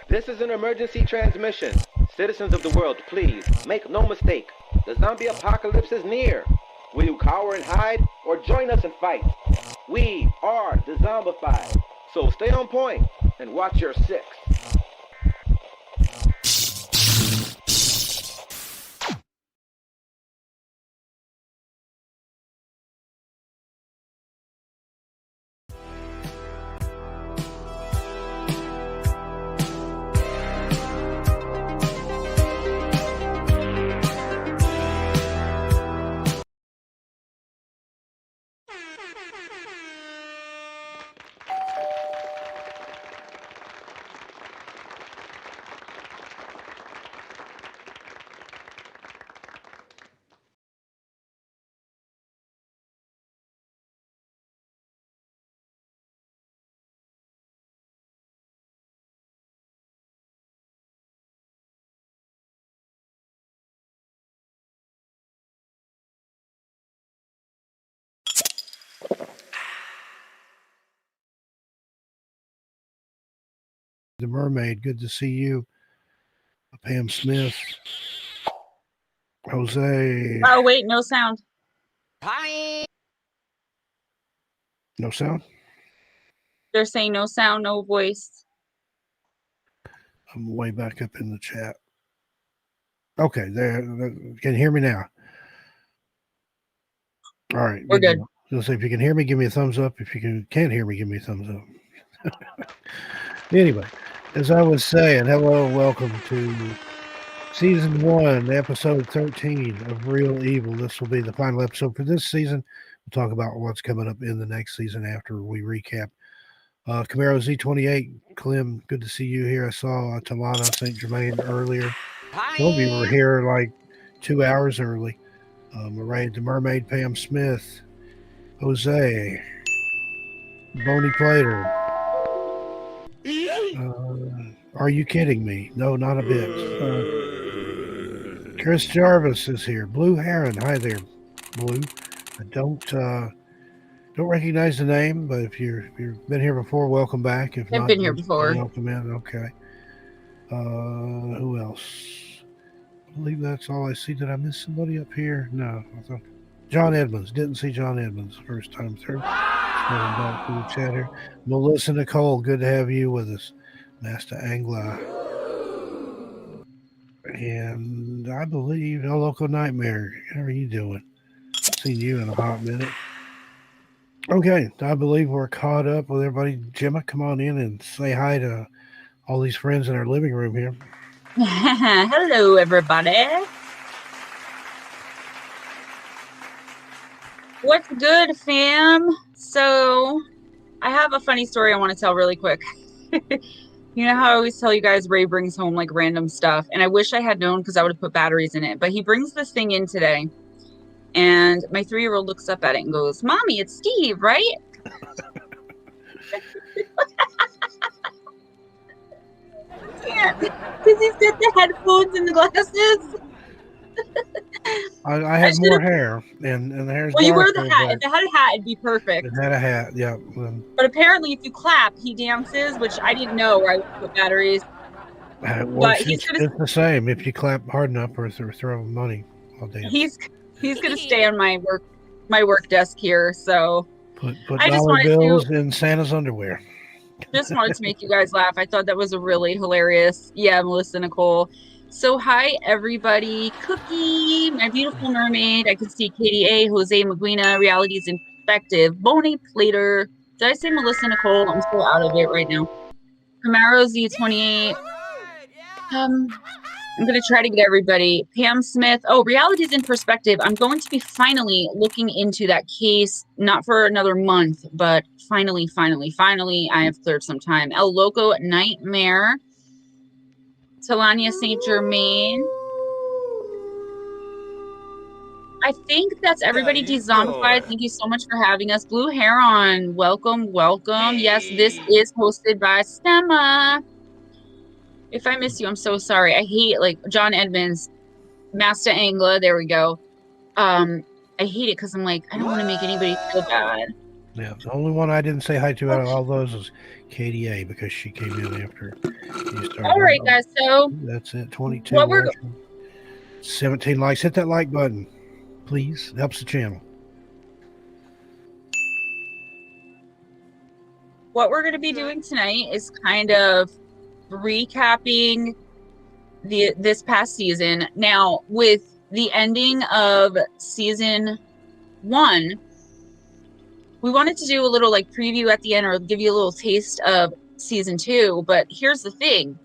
This is an emergency transmission. Citizens of the world, please, make no mistake. The zombie apocalypse is near. Will you cower and hide, or join us and fight? We are Dezombified, so stay on point and watch your six. The Mermaid, good to see you. Pam Smith. Jose. Oh, wait, no sound. Hi. No sound? They're saying no sound, no voice. I'm way back up in the chat. Okay, there. Can you hear me now? All right. We're good. So if you can hear me, give me a thumbs up. If you can't hear me, give me a thumbs up. Anyway, as I was saying, hello and welcome to Season 1, Episode 13 of Real Evil. This will be the final episode for this season. We'll talk about what's coming up in the next season after we recap. Camaro Z28, Clem, good to see you here. I saw Tamana St. Germain earlier. Some of you were here like 2 hours early. Maraid the Mermaid, Pam Smith, Jose, Boney Plater. Are you kidding me? No, not a bit. Chris Jarvis is here. Blue Heron, hi there, Blue. I don't recognize the name, but if you've been here before, welcome back. If I've been here before. Welcome in. Okay. Who else? I believe that's all I see. Did I miss somebody up here? No. I thought John Edmonds. Didn't see John Edmonds the first time through. Back to the chat here. Melissa Nicole, good to have you with us. Master Angla. And I believe El Loco Nightmare. How are you doing? Seen you in a hot minute. Okay, I believe we're caught up with everybody. Gemma, come on in and say hi to all these friends in our living room here. Hello, everybody. What's good, fam? So, I have a funny story I want to tell really quick. You know how I always tell you guys Ray brings home like random stuff, and I wish I had known because I would have put batteries in it, but he brings this thing in today, and my 3-year-old looks up at it and goes, "Mommy, it's Steve, right?" Because he's got the headphones and the glasses. I have more hair, and the hair's well, you wear darker, the hat. If it had a hat, it'd be perfect. It had a hat, yeah. But apparently, if you clap, he dances, which I didn't know where I would put batteries. Well, it's the same. If you clap hard enough or throw money, I'll dance. He's gonna stay on my work desk here. So put dollar bills in Santa's underwear. Just wanted to make you guys laugh. I thought that was a really hilarious. Yeah, Melissa Nicole. So hi everybody. Cookie, my beautiful mermaid. I can see Katie A, Jose Maguina, Realities in Perspective, Boney Plater. Did I say Melissa Nicole? I'm so out of it right now. Camaro Z28. I'm gonna try to get everybody. Pam Smith. Oh, Realities in Perspective. I'm going to be finally looking into that case, not for another month, but finally, I have cleared some time. El Loco Nightmare. Talania St. Germain. I think that's everybody. Dezombified. Thank you so much for having us. Blue Heron. Welcome. Yes, this is hosted by Stemma. If I miss you, I'm so sorry. I hate like John Edmonds, Master Angla. There we go. I hate it because I'm like, I don't want to make anybody feel bad. Yeah, the only one I didn't say hi to out of all those is KDA because she came in after you started. All right, guys. So that's it. 22 what we're watching. 17 likes. Hit that like button, please. It helps the channel. What we're going to be doing tonight is kind of recapping this past season. Now, with the ending of season 1, we wanted to do a little like preview at the end or give you a little taste of season 2. But here's the thing.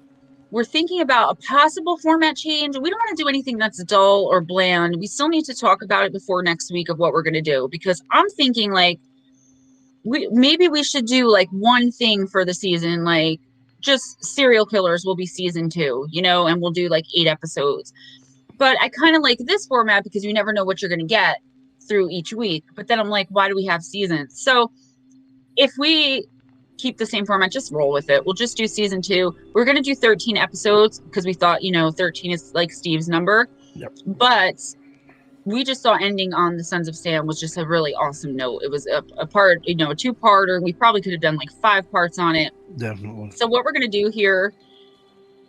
We're thinking about a possible format change. We don't want to do anything that's dull or bland. We still need to talk about it before next week of what we're going to do, because I'm thinking like maybe we should do like one thing for the season, like just serial killers will be season 2, you know, and we'll do like 8 episodes. But I kind of like this format because you never know what you're going to get through each week. But then I'm like, why do we have seasons? So if we keep the same format, just roll with it. We'll just do season 2. We're going to do 13 episodes because we thought, you know, 13 is like Steve's number. Yep. But we just saw ending on the Sons of Sam was just a really awesome note. It was a part, you know, a 2-parter. We probably could have done like 5 parts on it. Definitely. So what we're going to do here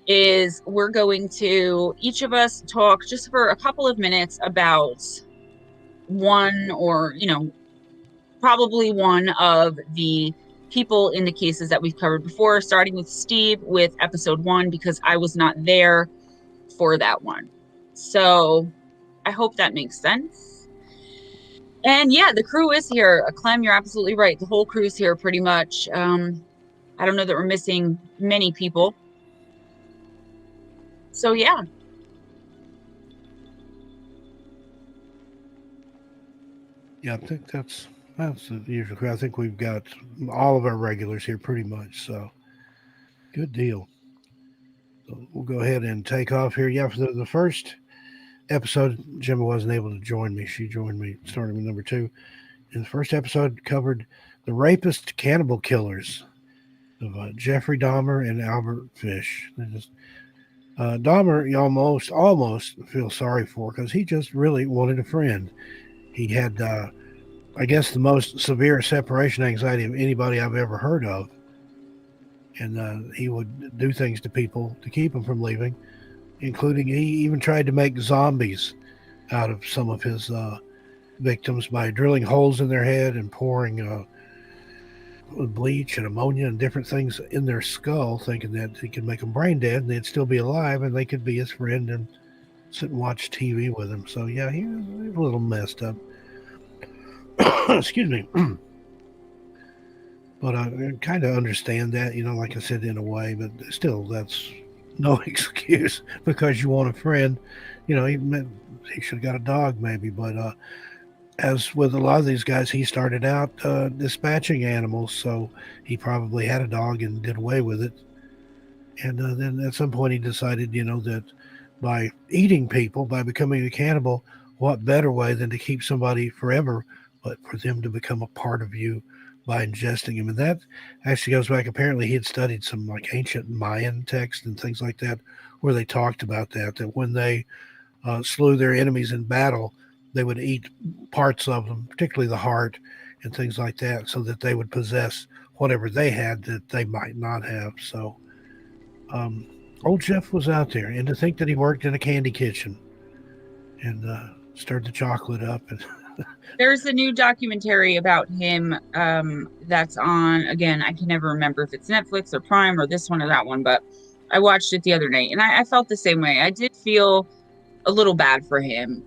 is we're going to each of us talk just for a couple of minutes about one or, you know, probably one of the people in the cases that we've covered before, starting with Steve with episode 1, because I was not there for that one. So I hope that makes sense. And yeah, the crew is here. Clem, you're absolutely right. The whole crew's here pretty much. I don't know that we're missing many people. So yeah. Yeah, I think that's the usual crowd. I think we've got all of our regulars here pretty much. So good deal. So we'll go ahead and take off here. Yeah, for the first episode, Gemma wasn't able to join me. She joined me starting with number 2. And the first episode covered the rapist cannibal killers of Jeffrey Dahmer and Albert Fish. Dahmer, you almost feel sorry for because he just really wanted a friend. He had, I guess, the most severe separation anxiety of anybody I've ever heard of. And he would do things to people to keep them from leaving, including he even tried to make zombies out of some of his victims by drilling holes in their head and pouring bleach and ammonia and different things in their skull, thinking that he could make them brain dead and they'd still be alive and they could be his friend and sit and watch TV with him. So yeah, he was a little messed up. Excuse me. But I kind of understand that, you know, like I said, in a way, but still, that's no excuse because you want a friend. You know, he should have got a dog maybe, but as with a lot of these guys, he started out dispatching animals, so he probably had a dog and did away with it. And then at some point he decided, you know, that by eating people, by becoming a cannibal, what better way than to keep somebody forever, but for them to become a part of you by ingesting him. And that actually goes back. Apparently he had studied some like ancient Mayan texts and things like that, where they talked about that when they slew their enemies in battle, they would eat parts of them, particularly the heart and things like that, so that they would possess whatever they had that they might not have. So old Jeff was out there, and to think that he worked in a candy kitchen and stirred the chocolate up. And there's a new documentary about him that's on, again, I can never remember if it's Netflix or Prime or this one or that one, but I watched it the other night and I felt the same way. I did feel a little bad for him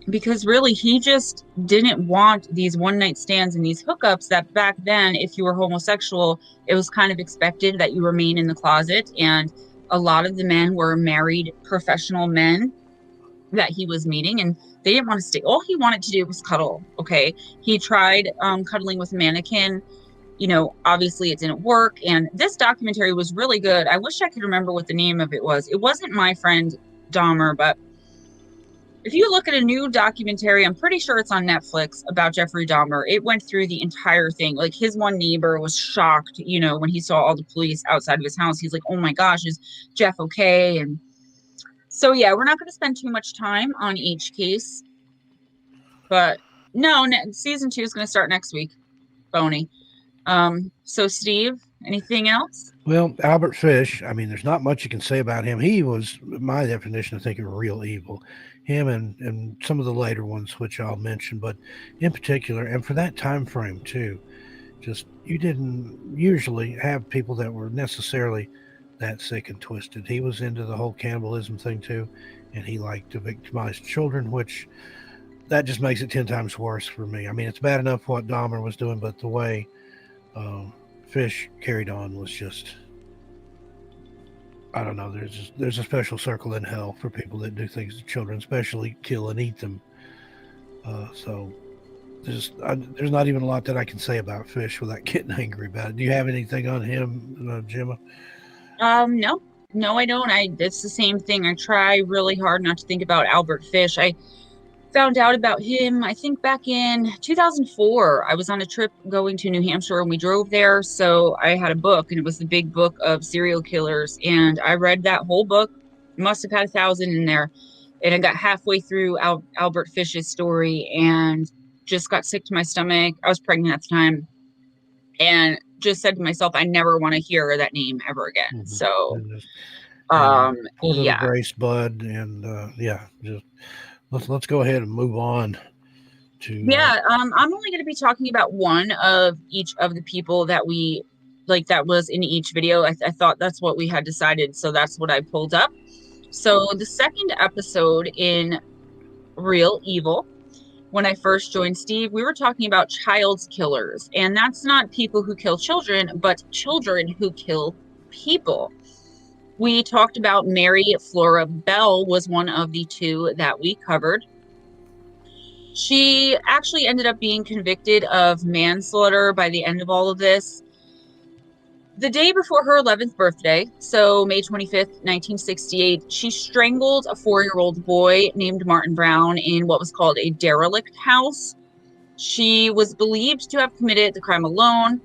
because really he just didn't want these one-night stands and these hookups that back then, if you were homosexual, it was kind of expected that you remain in the closet. And a lot of the men were married professional men that he was meeting, and they didn't want to stay. All he wanted to do was cuddle. Okay. He tried cuddling with a mannequin. You know, obviously it didn't work. And this documentary was really good. I wish I could remember what the name of it was. It wasn't My Friend Dahmer, but if you look at a new documentary, I'm pretty sure it's on Netflix about Jeffrey Dahmer. It went through the entire thing. Like his one neighbor was shocked, you know, when he saw all the police outside of his house. He's like, oh my gosh, is Jeff okay? And so, yeah, we're not going to spend too much time on each case, but no, season 2 is going to start next week. bony. So Steve, anything else? Well, Albert Fish, I mean, there's not much you can say about him. He was, my definition, I think, of real evil. Him and some of the later ones, which I'll mention, but in particular, and for that time frame too, just you didn't usually have people that were necessarily that sick and twisted. He was into the whole cannibalism thing too, and he liked to victimize children, which that just makes it 10 times worse for me. I mean, it's bad enough what Dahmer was doing, but the way Fish carried on was just, I don't know. There's a special circle in hell for people that do things to children, especially kill and eat them. So there's not even a lot that I can say about Fish without getting angry about it. Do you have anything on him, Gemma? No, I don't. It's the same thing. I try really hard not to think about Albert Fish. I found out about him, I think back in 2004. I was on a trip going to New Hampshire and we drove there. So I had a book, and it was the big book of serial killers. And I read that whole book, must have had 1,000 in there. And I got halfway through Albert Fish's story and just got sick to my stomach. I was pregnant at the time and just said to myself, I never want to hear that name ever again. Mm-hmm. So, yeah. Grace Bud and just let's go ahead and move on to. I'm only going to be talking about one of each of the people that we that was in each video. I thought that's what we had decided, so that's what I pulled up. So the second episode in Real Evil, when I first joined Steve, we were talking about child killers, and that's not people who kill children, but children who kill people. We talked about Mary Flora Bell was one of the two that we covered. She actually ended up being convicted of manslaughter by the end of all of this. The day before her 11th birthday, so May 25th, 1968, she strangled a 4-year-old boy named Martin Brown in what was called a derelict house. She was believed to have committed the crime alone.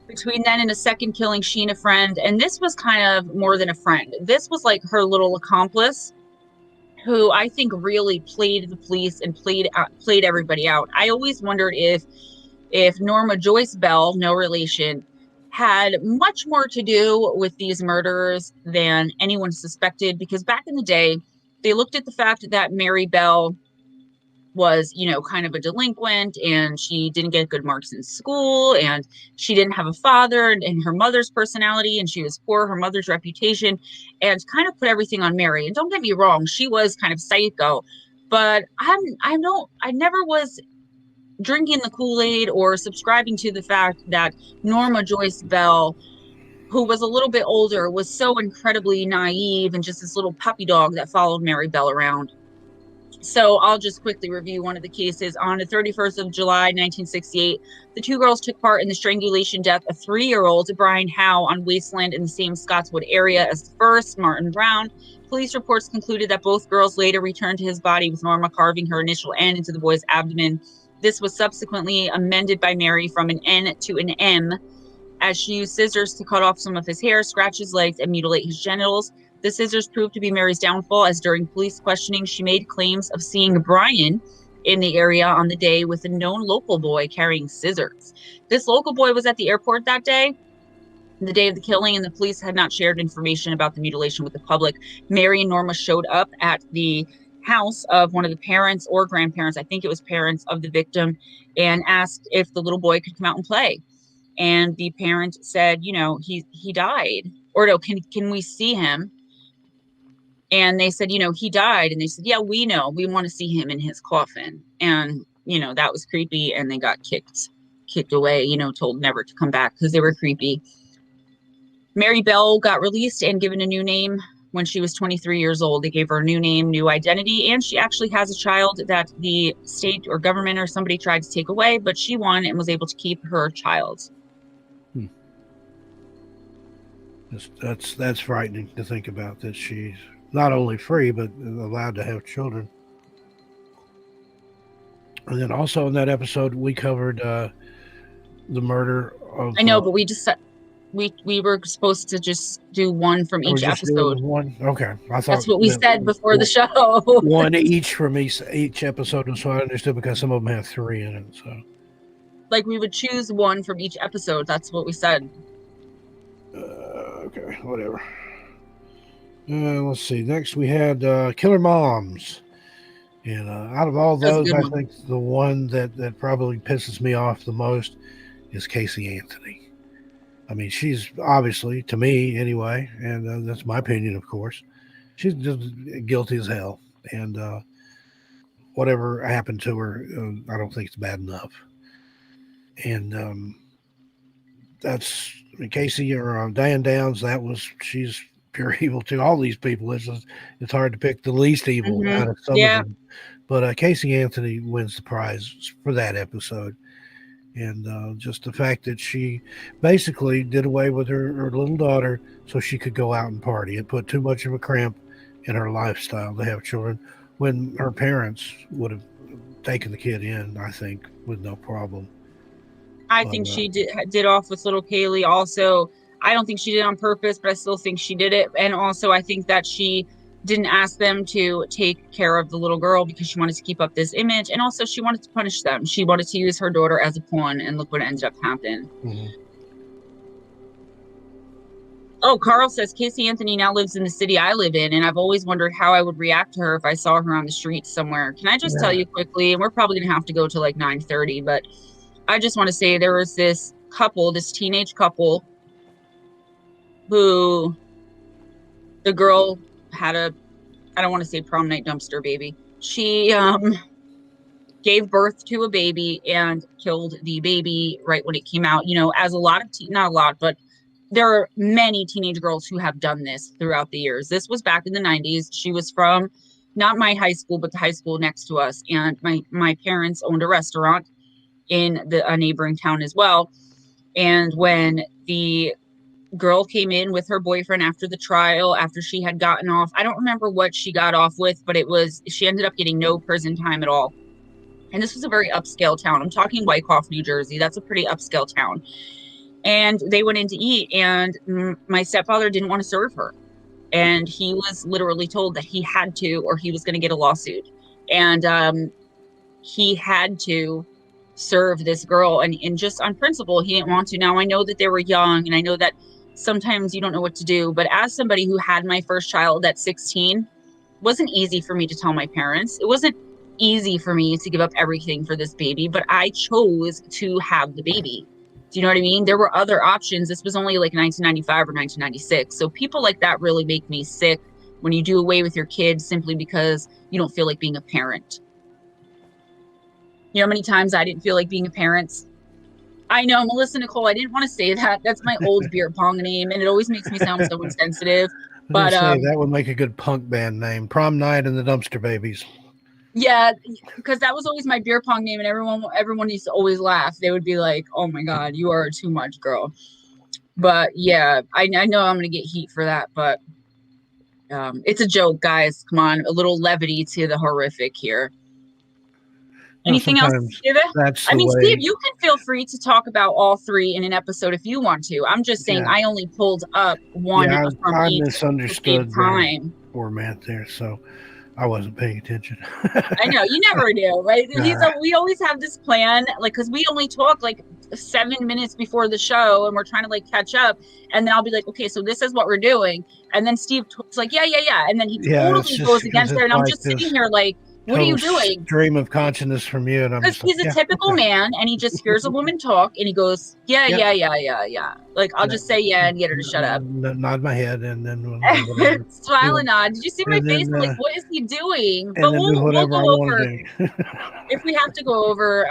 Between then and a second killing, she and a friend, and this was kind of more than a friend. This was like her little accomplice, who I think really played the police and played everybody out. I always wondered if Norma Joyce Bell, no relation, had much more to do with these murders than anyone suspected, because back in the day, they looked at the fact that Mary Bell was, kind of a delinquent, and she didn't get good marks in school, and she didn't have a father, and her mother's personality, and she was poor, her mother's reputation, and kind of put everything on Mary. And don't get me wrong, she was kind of psycho, but I never was drinking the Kool-Aid or subscribing to the fact that Norma Joyce Bell, who was a little bit older, was so incredibly naive and just this little puppy dog that followed Mary Bell around. So I'll just quickly review one of the cases. On the 31st of July, 1968, the two girls took part in the strangulation death of 3-year-old Brian Howe on Wasteland in the same Scottswood area as the first, Martin Brown. Police reports concluded that both girls later returned to his body, with Norma carving her initial N into the boy's abdomen. This was subsequently amended by Mary from an N to an M, as she used scissors to cut off some of his hair, scratch his legs, and mutilate his genitals. The scissors proved to be Mary's downfall, as during police questioning, she made claims of seeing Brian in the area on the day with a known local boy carrying scissors. This local boy was at the airport that day, the day of the killing, and the police had not shared information about the mutilation with the public. Mary and Norma showed up at the house of one of the parents or grandparents, I think it was parents of the victim, and asked if the little boy could come out and play. And the parent said, he died. Or no, can we see him? And they said, he died. And they said, yeah, we know. We want to see him in his coffin. And, that was creepy. And they got kicked away, told never to come back because they were creepy. Mary Bell got released and given a new name when she was 23 years old. They gave her a new name, new identity. And she actually has a child that the state or government or somebody tried to take away, but she won and was able to keep her child. That's frightening to think about, that she's not only free, but allowed to have children. And then also in that episode, we covered the murder of... I know, but we just... We were supposed to just do one from each episode. One? Okay. I thought that's what we said before the show. One each from each episode, and so I understood, because some of them have 3 in it. So Like we would choose one from each episode. That's what we said. Okay, whatever. Let's see. Next, we had Killer Moms. And out of all those, I think the one that probably pisses me off the most is Casey Anthony. I mean, she's obviously, to me anyway, and that's my opinion, of course, she's just guilty as hell. And whatever happened to her, I don't think it's bad enough. And that's, I mean, Casey or Diane Downs, she's pure evil too. All these people, it's hard to pick the least evil out of some of them. But Casey Anthony wins the prize for that episode. And just the fact that she basically did away with her little daughter so she could go out and party. It put too much of a cramp in her lifestyle to have children when her parents would have taken the kid in, I think, with no problem. I think she did off with little Kaylee. Also, I don't think she did it on purpose, but I still think she did it. And also, I think that she didn't ask them to take care of the little girl because she wanted to keep up this image. And also she wanted to punish them. She wanted to use her daughter as a pawn, and look what ended up happening. Mm-hmm. Oh, Carl says Casey Anthony now lives in the city I live in, and I've always wondered how I would react to her if I saw her on the street somewhere. Can I just tell you quickly, and we're probably going to have to go to like 9:30, but I just want to say there was this teenage couple who the girl had I don't want to say prom night dumpster baby. She gave birth to a baby and killed the baby right when it came out. You know, as a lot of, not a lot, but there are many teenage girls who have done this throughout the years. This was back in the 90s. She was from not my high school, but the high school next to us. And my parents owned a restaurant in a neighboring town as well. And when the girl came in with her boyfriend after the trial, after she had gotten off, I don't remember what she got off with, but she ended up getting no prison time at all. And this was a very upscale town. I'm talking Wyckoff, New Jersey. That's a pretty upscale town. And they went in to eat, and my stepfather didn't want to serve her. And he was literally told that he had to, or he was going to get a lawsuit. And he had to serve this girl. And just on principle, he didn't want to. Now, I know that they were young, and I know that sometimes you don't know what to do. But as somebody who had my first child at 16, it wasn't easy for me to tell my parents. It wasn't easy for me to give up everything for this baby, but I chose to have the baby. Do you know what I mean? There were other options. This was only like 1995 or 1996. So people like that really make me sick when you do away with your kids simply because you don't feel like being a parent. You know how many times I didn't feel like being a parent? I know, Melissa Nicole, I didn't want to say that. That's my old beer pong name, and it always makes me sound so insensitive. But that would make a good punk band name. Prom Night and the Dumpster Babies. Yeah, because that was always my beer pong name, and everyone used to always laugh. They would be like, "Oh my God, you are too much, girl." But yeah, I know I'm gonna get heat for that, but it's a joke, guys. Come on, a little levity to the horrific here. Anything else, Steve? Steve, you can feel free to talk about all three in an episode if you want to. I'm just saying, I only pulled up one from I each misunderstood time. Format there, so I wasn't paying attention. I know, you never do, right? We always have this plan, like, because we only talk like 7 minutes before the show, and we're trying to like catch up, and then I'll be like, okay, so this is what we're doing, and then Steve is like, yeah, and then he totally goes against there, and I'm just sitting here like, what are you doing? Stream of consciousness from you, and I'm just he's a typical man, and he just hears a woman talk, and he goes, yeah. Like, I'll just say and get her to shut up. Nod my head, and then smile and nod. Did you see my face? Like, what is he doing? But we'll go over. If we have to go over,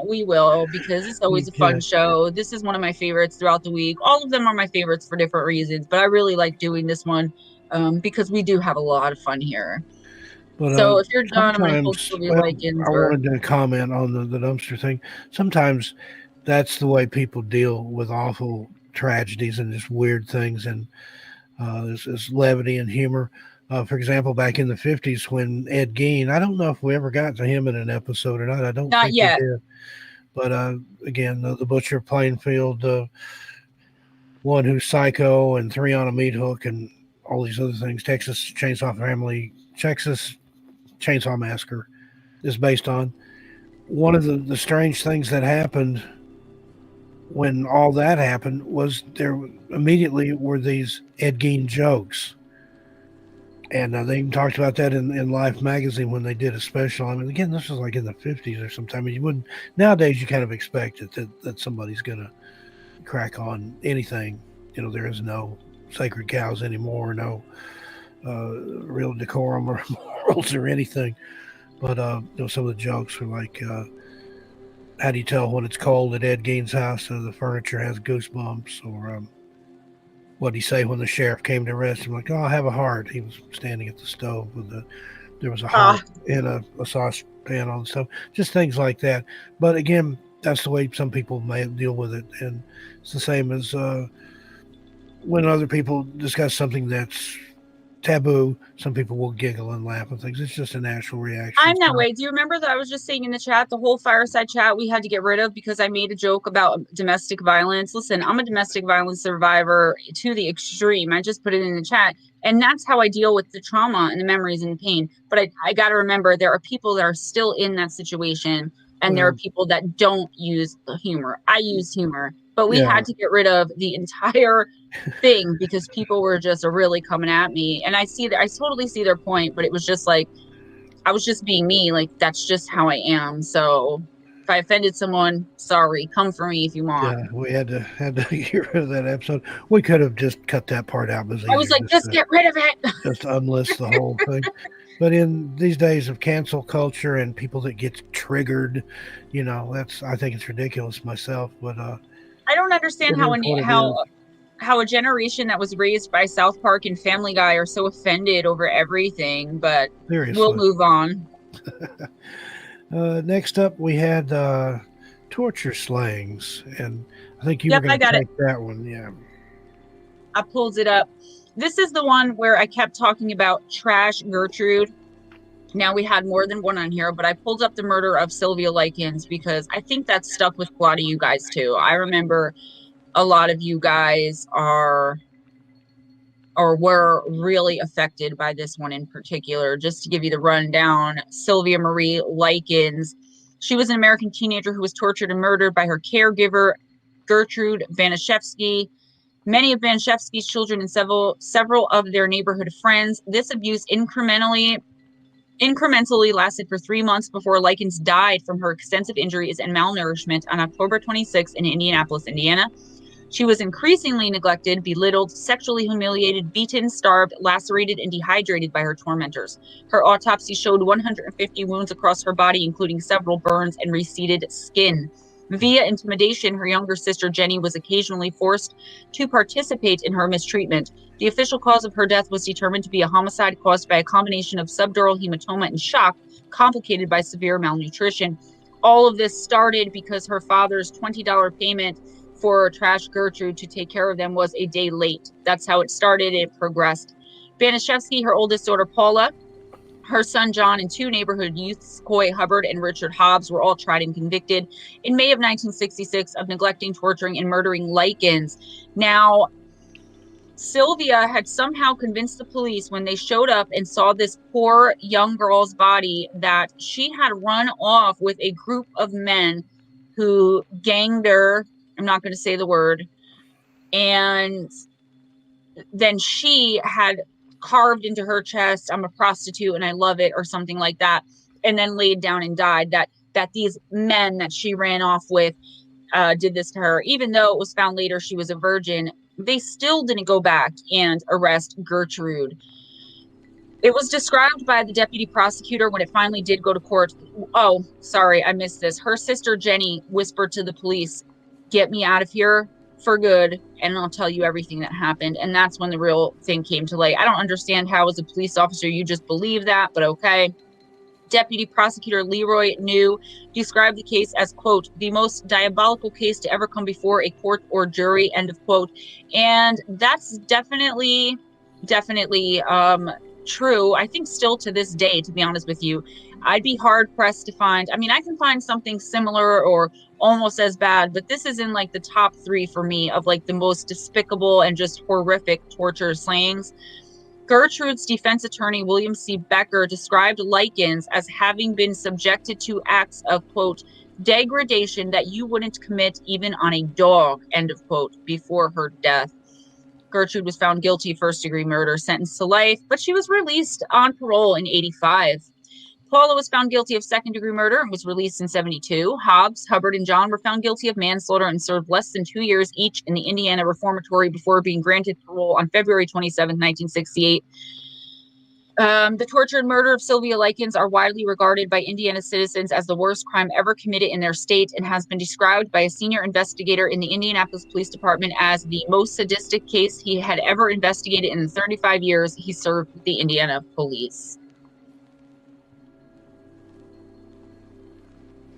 we will, because it's always a fun show. This is one of my favorites throughout the week. All of them are my favorites for different reasons, but I really like doing this one because we do have a lot of fun here. But, so if you're done, I'm going to post I wanted to comment on the dumpster thing. Sometimes that's the way people deal with awful tragedies and just weird things, and there's levity and humor. For example, back in the 50s when Ed Gein, I don't know if we ever got to him in an episode or not. I don't think yet. We did. But again, the Butcher of Plainfield, One Who's Psycho, and Three on a Meat Hook, and all these other things. Texas Chainsaw Massacre is based on. One of the strange things that happened when all that happened was there immediately were these Ed Gein jokes. And they even talked about that in Life magazine when they did a special. I mean, again, this was like in the 50s or sometime. You wouldn't, nowadays, you kind of expect it that somebody's going to crack on anything. You know, there is no sacred cows anymore, no real decorum or morals or anything. But, some of the jokes were like, how do you tell when it's cold at Ed Gein's house? The furniture has goosebumps. Or what did he say when the sheriff came to arrest him? Like, oh, I have a heart. He was standing at the stove there was a heart in a saucepan on the stove. Just things like that. But again, that's the way some people may deal with it. And it's the same as when other people discuss something that's taboo, some people will giggle and laugh and things. It's just a natural reaction. I'm that way. Do you remember that I was just saying in the chat, the whole fireside chat we had to get rid of because I made a joke about domestic violence? Listen, I'm a domestic violence survivor to the extreme. I just put it in the chat. And that's how I deal with the trauma and the memories and the pain. But I got to remember there are people that are still in that situation. And there are people that don't use humor. I use humor. But we had to get rid of the entire thing because people were just really coming at me. And I totally see their point, but it was just like, I was just being me. Like, that's just how I am. So if I offended someone, sorry, come for me if you want. Yeah, we had to get rid of that episode. We could have just cut that part out. I was like, just get rid of it. Just unlist the whole thing. But in these days of cancel culture and people that get triggered, I think it's ridiculous myself. But I don't understand how a generation that was raised by South Park and Family Guy are so offended over everything. But seriously, we'll move on. Next up, we had torture slayings, and I think you were going to take that one. Yeah, I pulled it up. This is the one where I kept talking about Trash Gertrude. Now we had more than one on here, but I pulled up the murder of Sylvia Likens because I think that stuck with a lot of you guys too. I remember a lot of you guys were really affected by this one in particular. Just to give you the rundown, Sylvia Marie Likens, she was an American teenager who was tortured and murdered by her caregiver, Gertrude Vanishevsky. Many of Vanishevsky's children and several of their neighborhood friends. This abuse incrementally lasted for 3 months before Likens died from her extensive injuries and malnourishment on October 26 in Indianapolis, Indiana. She was increasingly neglected, belittled, sexually humiliated, beaten, starved, lacerated, and dehydrated by her tormentors. Her autopsy showed 150 wounds across her body, including several burns and receded skin. Via intimidation, her younger sister Jenny was occasionally forced to participate in her mistreatment. The official cause of her death was determined to be a homicide caused by a combination of subdural hematoma and shock, complicated by severe malnutrition. All of this started because her father's $20 payment for Trash Gertrude to take care of them was a day late. That's how it started. It progressed. Vanishevsky, her oldest daughter Paula, her son John, and 2 neighborhood youths, Coy Hubbard and Richard Hobbs, were all tried and convicted in May of 1966 of neglecting, torturing, and murdering Likens. Now, Sylvia had somehow convinced the police when they showed up and saw this poor young girl's body that she had run off with a group of men who ganged her. I'm not going to say the word. And then she had carved into her chest, "I'm a prostitute and I love it," or something like that, and then laid down and died. That these men that she ran off with did this to her. Even though it was found later she was a virgin, they still didn't go back and arrest Gertrude. It was described by the deputy prosecutor when it finally did go to court. Oh, sorry, I missed this. Her sister Jenny whispered to the police, "Get me out of here for good, and I'll tell you everything that happened." And that's when the real thing came to light. I don't understand how, as a police officer, you just believe that, but okay. Deputy Prosecutor Leroy New described the case as, quote, "the most diabolical case to ever come before a court or jury," end of quote. And that's definitely true. I think still to this day, to be honest with you, I'd be hard pressed to find. I mean, I can find something similar or almost as bad, but this is in like the top 3 for me of like the most despicable and just horrific torture slayings. Gertrude's defense attorney, William C. Becker, described Likens as having been subjected to acts of, quote, degradation that you wouldn't commit even on a dog, end of quote, before her death. Gertrude was found guilty of first-degree murder, sentenced to life, but she was released on parole in 85. Paula was found guilty of second-degree murder and was released in 72. Hobbs, Hubbard, and John were found guilty of manslaughter and served less than 2 years each in the Indiana Reformatory before being granted parole on February 27, 1968. The torture and murder of Sylvia Likens are widely regarded by Indiana citizens as the worst crime ever committed in their state and has been described by a senior investigator in the Indianapolis Police Department as the most sadistic case he had ever investigated in the 35 years he served with the Indiana police.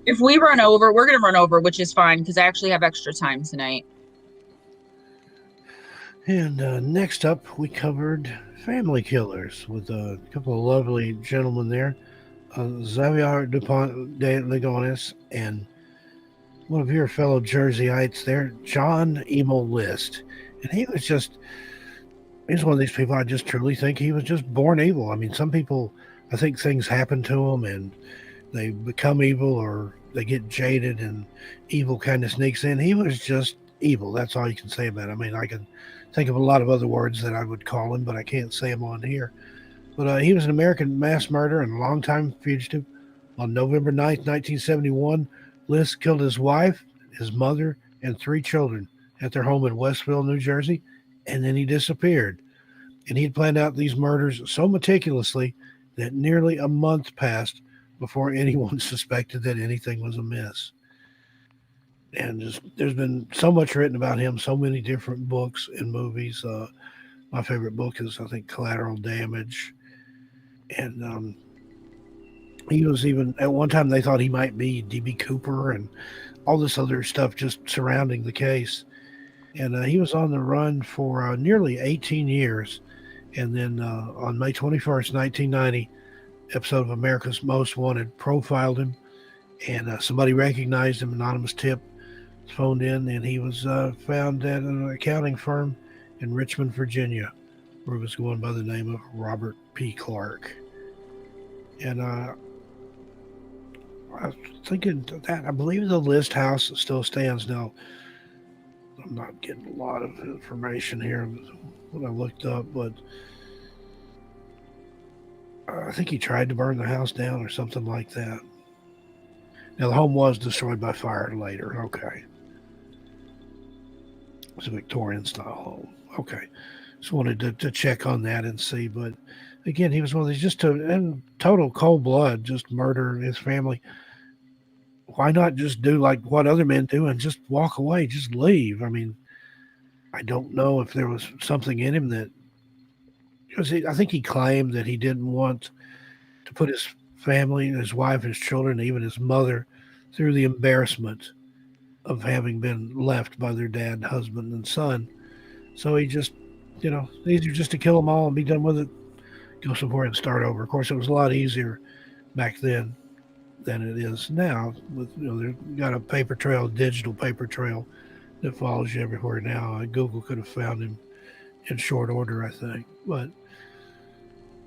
If we run over, we're going to run over, which is fine because I actually have extra time tonight. And next up, we covered family killers with a couple of lovely gentlemen there, Xavier Dupont de Ligonnès and one of your fellow Jerseyites there, John Emil List. And he's one of these people I just truly think he was just born evil. I mean, some people, I think things happen to them and they become evil or they get jaded and evil kind of sneaks in. He was just evil. That's all you can say about it. I mean, I can think of a lot of other words that I would call him, but I can't say them on here. But he was an American mass murderer and a longtime fugitive. On November 9th, 1971, List killed his wife, his mother, and 3 children at their home in Westville, New Jersey, and then he disappeared. And he'd planned out these murders so meticulously that nearly a month passed before anyone suspected that anything was amiss. And just there's been so much written about him, so many different books and movies. My favorite book is, I think, Collateral Damage. And he was even, at one time, they thought he might be D.B. Cooper and all this other stuff just surrounding the case. And he was on the run for nearly 18 years. And then on May 21st, 1990, episode of America's Most Wanted profiled him. And somebody recognized him, anonymous tip. Phoned in, and he was found at an accounting firm in Richmond, Virginia, where he was going by the name of Robert P. Clark. And I was thinking that I believe the List house still stands now. I'm not getting a lot of information here when I looked up, but I think he tried to burn the house down or something like that. Now, the home was destroyed by fire later. Okay. It's a Victorian-style home. Okay. Just wanted to check on that and see. But, again, he was one of these just in total cold blood, just murder his family. Why not just do like what other men do and just walk away, just leave? I mean, I don't know if there was something in him that – I think he claimed that he didn't want to put his family, his wife, his children, even his mother through the embarrassment of having been left by their dad, husband, and son. So he just, easier just to kill them all and be done with it, go somewhere and start over. Of course, it was a lot easier back then than it is now. With they've got a paper trail, digital paper trail that follows you everywhere now. Google could have found him in short order, I think. But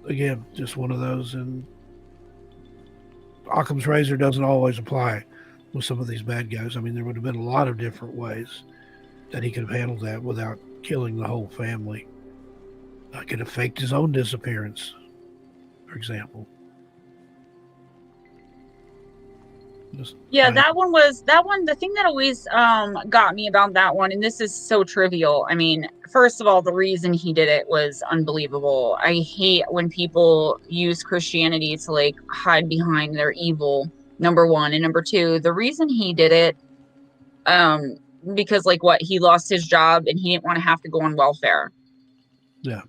again, just one of those. And Occam's razor doesn't always apply with some of these bad guys. I mean, there would have been a lot of different ways that he could have handled that without killing the whole family. Could have faked his own disappearance, for example. The thing that always got me about that one, and this is so trivial. I mean, first of all, the reason he did it was unbelievable. I hate when people use Christianity to like hide behind their evil, number one. And number two, the reason he did it, because he lost his job and he didn't want to have to go on welfare. Yeah.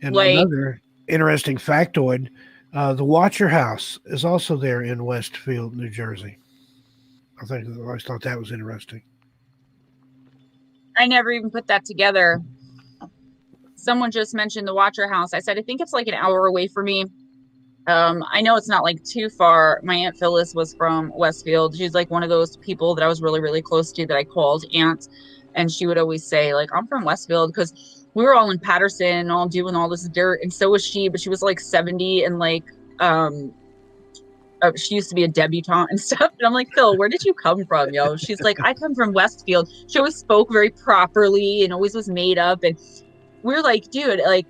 And another interesting factoid, the Watcher House is also there in Westfield, New Jersey. I always thought that was interesting. I never even put that together. Someone just mentioned the Watcher House. I said, I think it's like an hour away from me. I know it's not like too far. My Aunt Phyllis was from Westfield. She's like one of those people that I was really, really close to that I called aunt. And she would always say, like, I'm from Westfield, because we were all in Patterson, all doing all this dirt. And so was she, but she was like 70 and like she used to be a debutante and stuff. And I'm like, Phil, where did you come from, yo? She's like, I come from Westfield. She always spoke very properly and always was made up. And we're like, dude, like,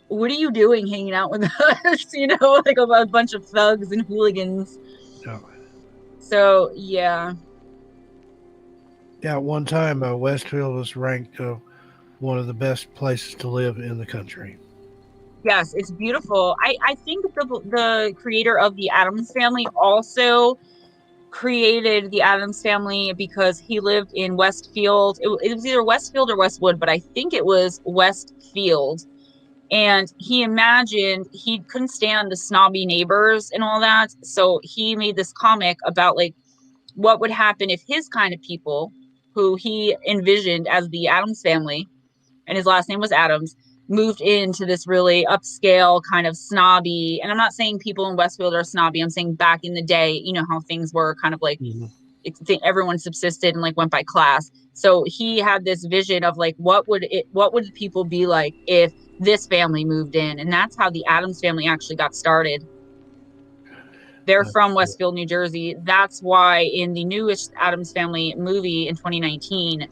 what are you doing hanging out with us? You know, like a bunch of thugs and hooligans. Oh. So, yeah. Yeah, at one time, Westfield was ranked one of the best places to live in the country. Yes, it's beautiful. I think the creator of the Addams Family also created the Addams Family because he lived in Westfield. It was either Westfield or Westwood, but I think it was Westfield. And he imagined he couldn't stand the snobby neighbors and all that. So he made this comic about like what would happen if his kind of people, who he envisioned as the Addams Family, and his last name was Adams, moved into this really upscale kind of snobby. And I'm not saying people in Westfield are snobby. I'm saying back in the day, you know, how things were kind of like everyone subsisted and like went by class. So he had this vision of like, what would people be like if this family moved in? And that's how the Addams Family actually got started. They're from Westfield, New Jersey. That's why in the newest Addams Family movie in 2019,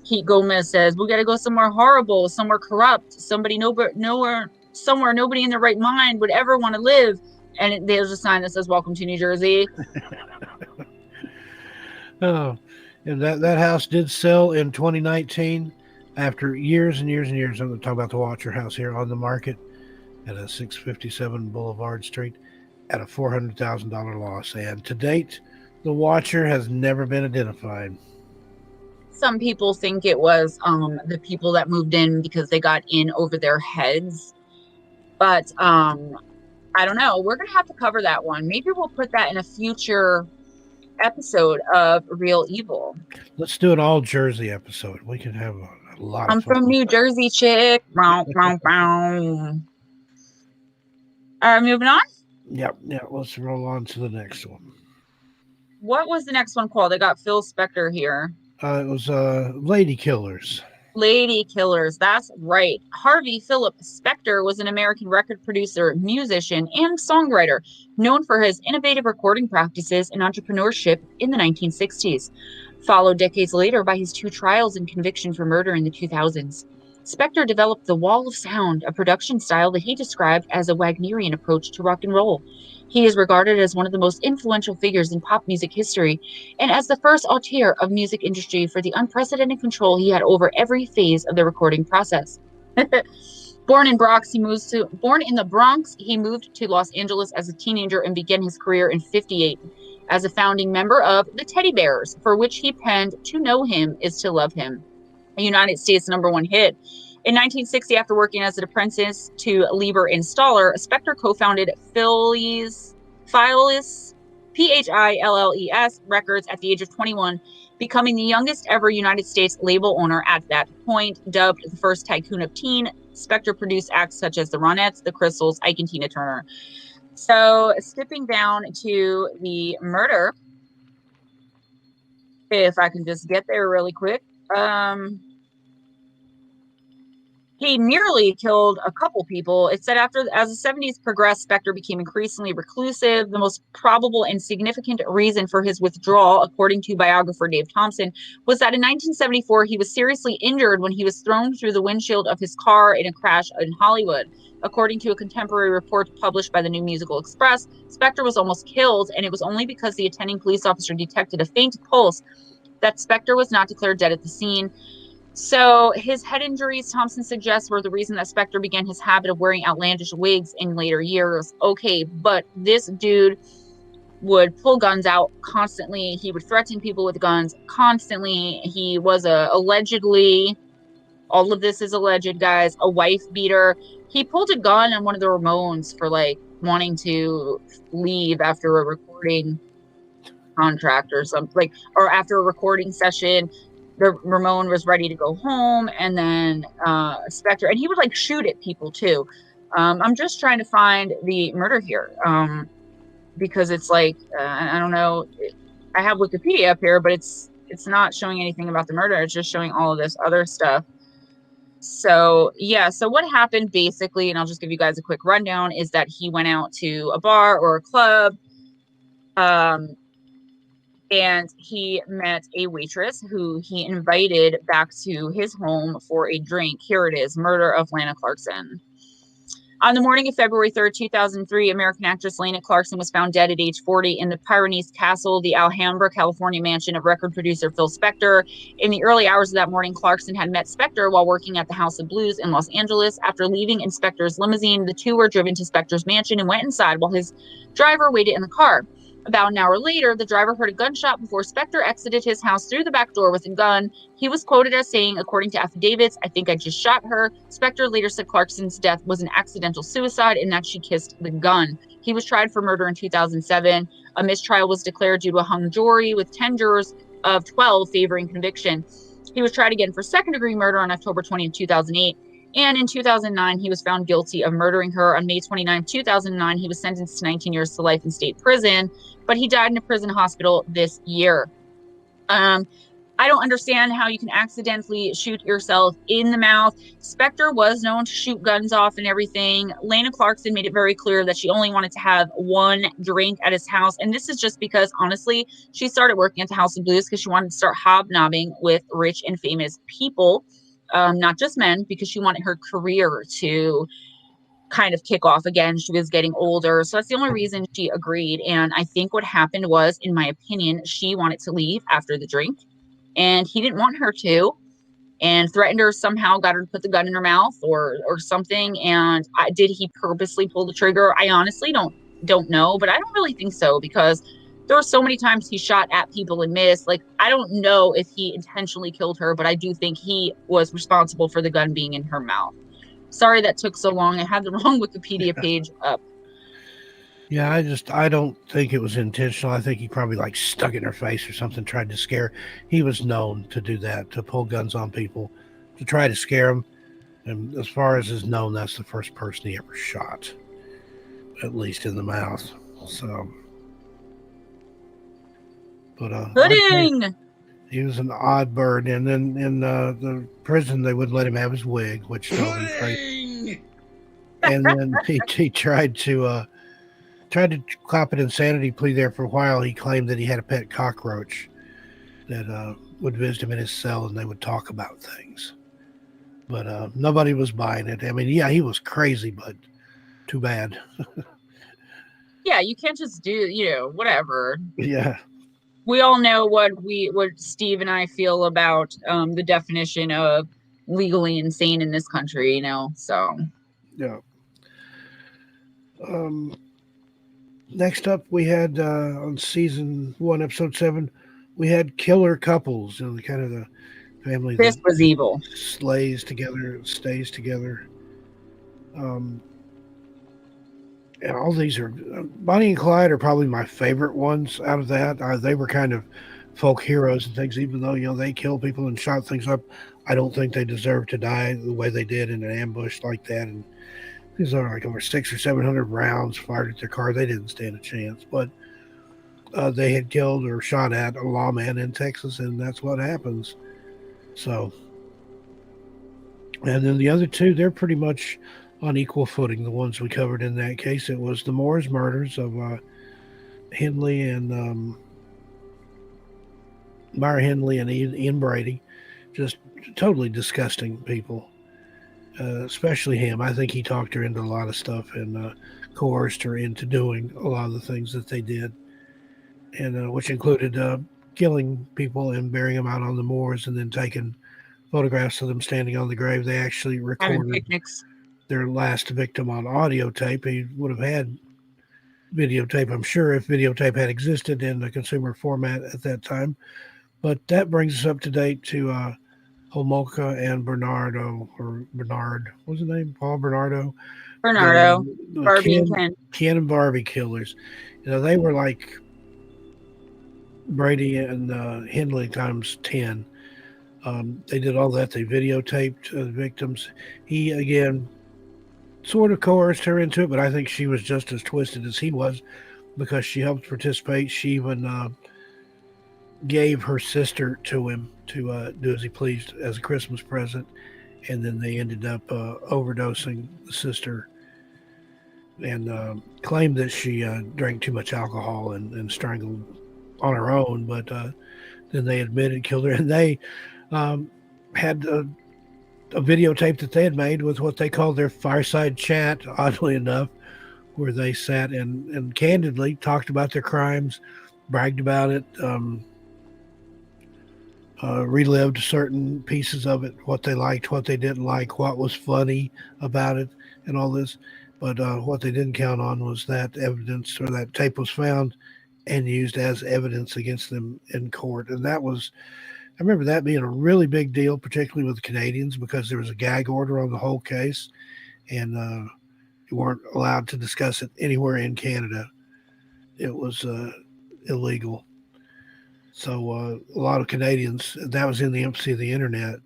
Pete Gomez says, we got to go somewhere horrible, somewhere corrupt, somewhere nobody in their right mind would ever want to live. And there's a sign that says, welcome to New Jersey. Oh, and that house did sell in 2019 after years and years and years. I'm talking about the Watcher house here on the market at a 657 Boulevard Street at a $400,000 loss. And to date, the Watcher has never been identified. Some people think it was the people that moved in because they got in over their heads. But I don't know. We're going to have to cover that one. Maybe we'll put that in a future episode of Real Evil. Let's do an all Jersey episode. We can have a lot I'm of fun. from New Jersey, chick. All right, moving on? Yeah, let's roll on to the next one. What was the next one called? I got Phil Spector here. It was Lady Killers. Lady Killers, that's right. Harvey Philip Spector was an American record producer, musician, and songwriter known for his innovative recording practices and entrepreneurship in the 1960s, followed decades later by his 2 trials and conviction for murder in the 2000s. Spector developed the Wall of Sound, a production style that he described as a Wagnerian approach to rock and roll. He is regarded as one of the most influential figures in pop music history and as the first auteur of music industry for the unprecedented control he had over every phase of the recording process. Born in the Bronx, he moved to Los Angeles as a teenager and began his career in '58 as a founding member of the Teddy Bears, for which he penned "To Know Him Is to Love Him," a United States #1 hit. In 1960, after working as an apprentice to Lieber Installer, Spector co-founded Phillies Philles Records at the age of 21, becoming the youngest ever United States label owner at that point. Dubbed the first tycoon of teen, Spector produced acts such as the Ronettes, the Crystals, Ike and Tina Turner. So, skipping down to the murder, if I can just get there really quick. He nearly killed a couple people. It said as the 70s progressed, Spector became increasingly reclusive. The most probable and significant reason for his withdrawal, according to biographer Dave Thompson, was that in 1974, he was seriously injured when he was thrown through the windshield of his car in a crash in Hollywood. According to a contemporary report published by the New Musical Express, Spector was almost killed, and it was only because the attending police officer detected a faint pulse that Spector was not declared dead at the scene. So his head injuries, Thompson suggests, were the reason that Spector began his habit of wearing outlandish wigs in later years. Okay, but this dude would pull guns out constantly. He would threaten people with guns constantly. He was allegedly, all of this is alleged, guys, a wife beater. He pulled a gun on one of the Ramones for like wanting to leave after a recording contract or something, or after a recording session. The Ramone was ready to go home, and then Spector, and he would like shoot at people too. I'm just trying to find the murder here because it's like I don't know. I have Wikipedia up here, but it's not showing anything about the murder. It's just showing all of this other stuff. So yeah, so what happened basically, and I'll just give you guys a quick rundown, is that he went out to a bar or a club, And he met a waitress who he invited back to his home for a drink. Here it is, murder of Lana Clarkson. On the morning of February 3rd, 2003, American actress Lana Clarkson was found dead at age 40 in the Pyrenees Castle, the Alhambra, California mansion of record producer Phil Spector. In the early hours of that morning, Clarkson had met Spector while working at the House of Blues in Los Angeles. After leaving in Spector's limousine, the two were driven to Spector's mansion and went inside while his driver waited in the car. About an hour later, the driver heard a gunshot before Spector exited his house through the back door with a gun. He was quoted as saying, according to affidavits, "I think I just shot her." Spector later said Clarkson's death was an accidental suicide and that she kissed the gun. He was tried for murder in 2007. A mistrial was declared due to a hung jury with 10 jurors of 12 favoring conviction. He was tried again for second-degree murder on October 20th, 2008. And in 2009, he was found guilty of murdering her. On May 29, 2009, he was sentenced to 19 years to life in state prison, but he died in a prison hospital this year. I don't understand how you can accidentally shoot yourself in the mouth. Spector was known to shoot guns off and everything. Lana Clarkson made it very clear that she only wanted to have one drink at his house. And this is just because, honestly, she started working at the House of Blues because she wanted to start hobnobbing with rich and famous people. Not just men, because she wanted her career to kind of kick off again. She was getting older. So that's the only reason she agreed. And I think what happened was, in my opinion, she wanted to leave after the drink and he didn't want her to, and threatened her somehow, got her to put the gun in her mouth or something. And did he purposely pull the trigger? I honestly don't know, but I don't really think so, because there were so many times he shot at people and missed. Like, I don't know if he intentionally killed her, but I do think he was responsible for the gun being in her mouth. Sorry that took so long. I had the wrong Wikipedia page up. Yeah, I don't think it was intentional. I think he probably like stuck it in her face or something, tried to scare. He was known to do that, to pull guns on people, to try to scare them. And as far as is known, that's the first person he ever shot, at least in the mouth. So... But pudding. He was an odd bird, and then in the prison they wouldn't let him have his wig, which drove him crazy. And then he tried to cop an insanity plea there for a while. He claimed that he had a pet cockroach that would visit him in his cell, and they would talk about things. But nobody was buying it. I mean, yeah, he was crazy, but too bad. Yeah, you can't just do whatever. Yeah. We all know what Steve and I feel about the definition of legally insane in this country, so. Yeah. Next up, we had on season 1, episode 7, we had killer couples, the kind of the family this was evil, stays together. And all these are Bonnie and Clyde are probably my favorite ones out of that. They were kind of folk heroes and things, even though they killed people and shot things up. I don't think they deserve to die the way they did in an ambush like that. And these are like over 600 or 700 rounds fired at their car. They didn't stand a chance, but they had killed or shot at a lawman in Texas, and that's what happens. So, and then the other two, they're pretty much on equal footing. The ones we covered in that case, it was the Moores murders of Henley and Myra Henley and Ian Brady. Just totally disgusting people, especially him. I think he talked her into a lot of stuff and coerced her into doing a lot of the things that they did, and which included killing people and burying them out on the moors and then taking photographs of them standing on the grave. They actually recorded their last victim on audio tape. He would have had videotape, I'm sure, if videotape had existed in the consumer format at that time. But that brings us up to date to Homolka and Bernard, what's his name? Paul Bernardo. Barbie and Ken. Ken and Barbie killers. They were like Brady and Henley times 10. They did all that. They videotaped the victims. He, again, sort of coerced her into it, but I think she was just as twisted as he was because she helped participate. She even gave her sister to him to do as he pleased as a Christmas present, and then they ended up overdosing the sister and claimed that she drank too much alcohol and strangled on her own. But then they admitted killed her, and they had a videotape that they had made with what they called their fireside chat, oddly enough, where they sat and candidly talked about their crimes, bragged about it, relived certain pieces of it, what they liked, what they didn't like, what was funny about it, and all this. But what they didn't count on was that evidence, or that tape was found and used as evidence against them in court. And that was, I remember that being a really big deal, particularly with the Canadians, because there was a gag order on the whole case, and you weren't allowed to discuss it anywhere in Canada. It was illegal. So a lot of Canadians, that was in the infancy of the internet.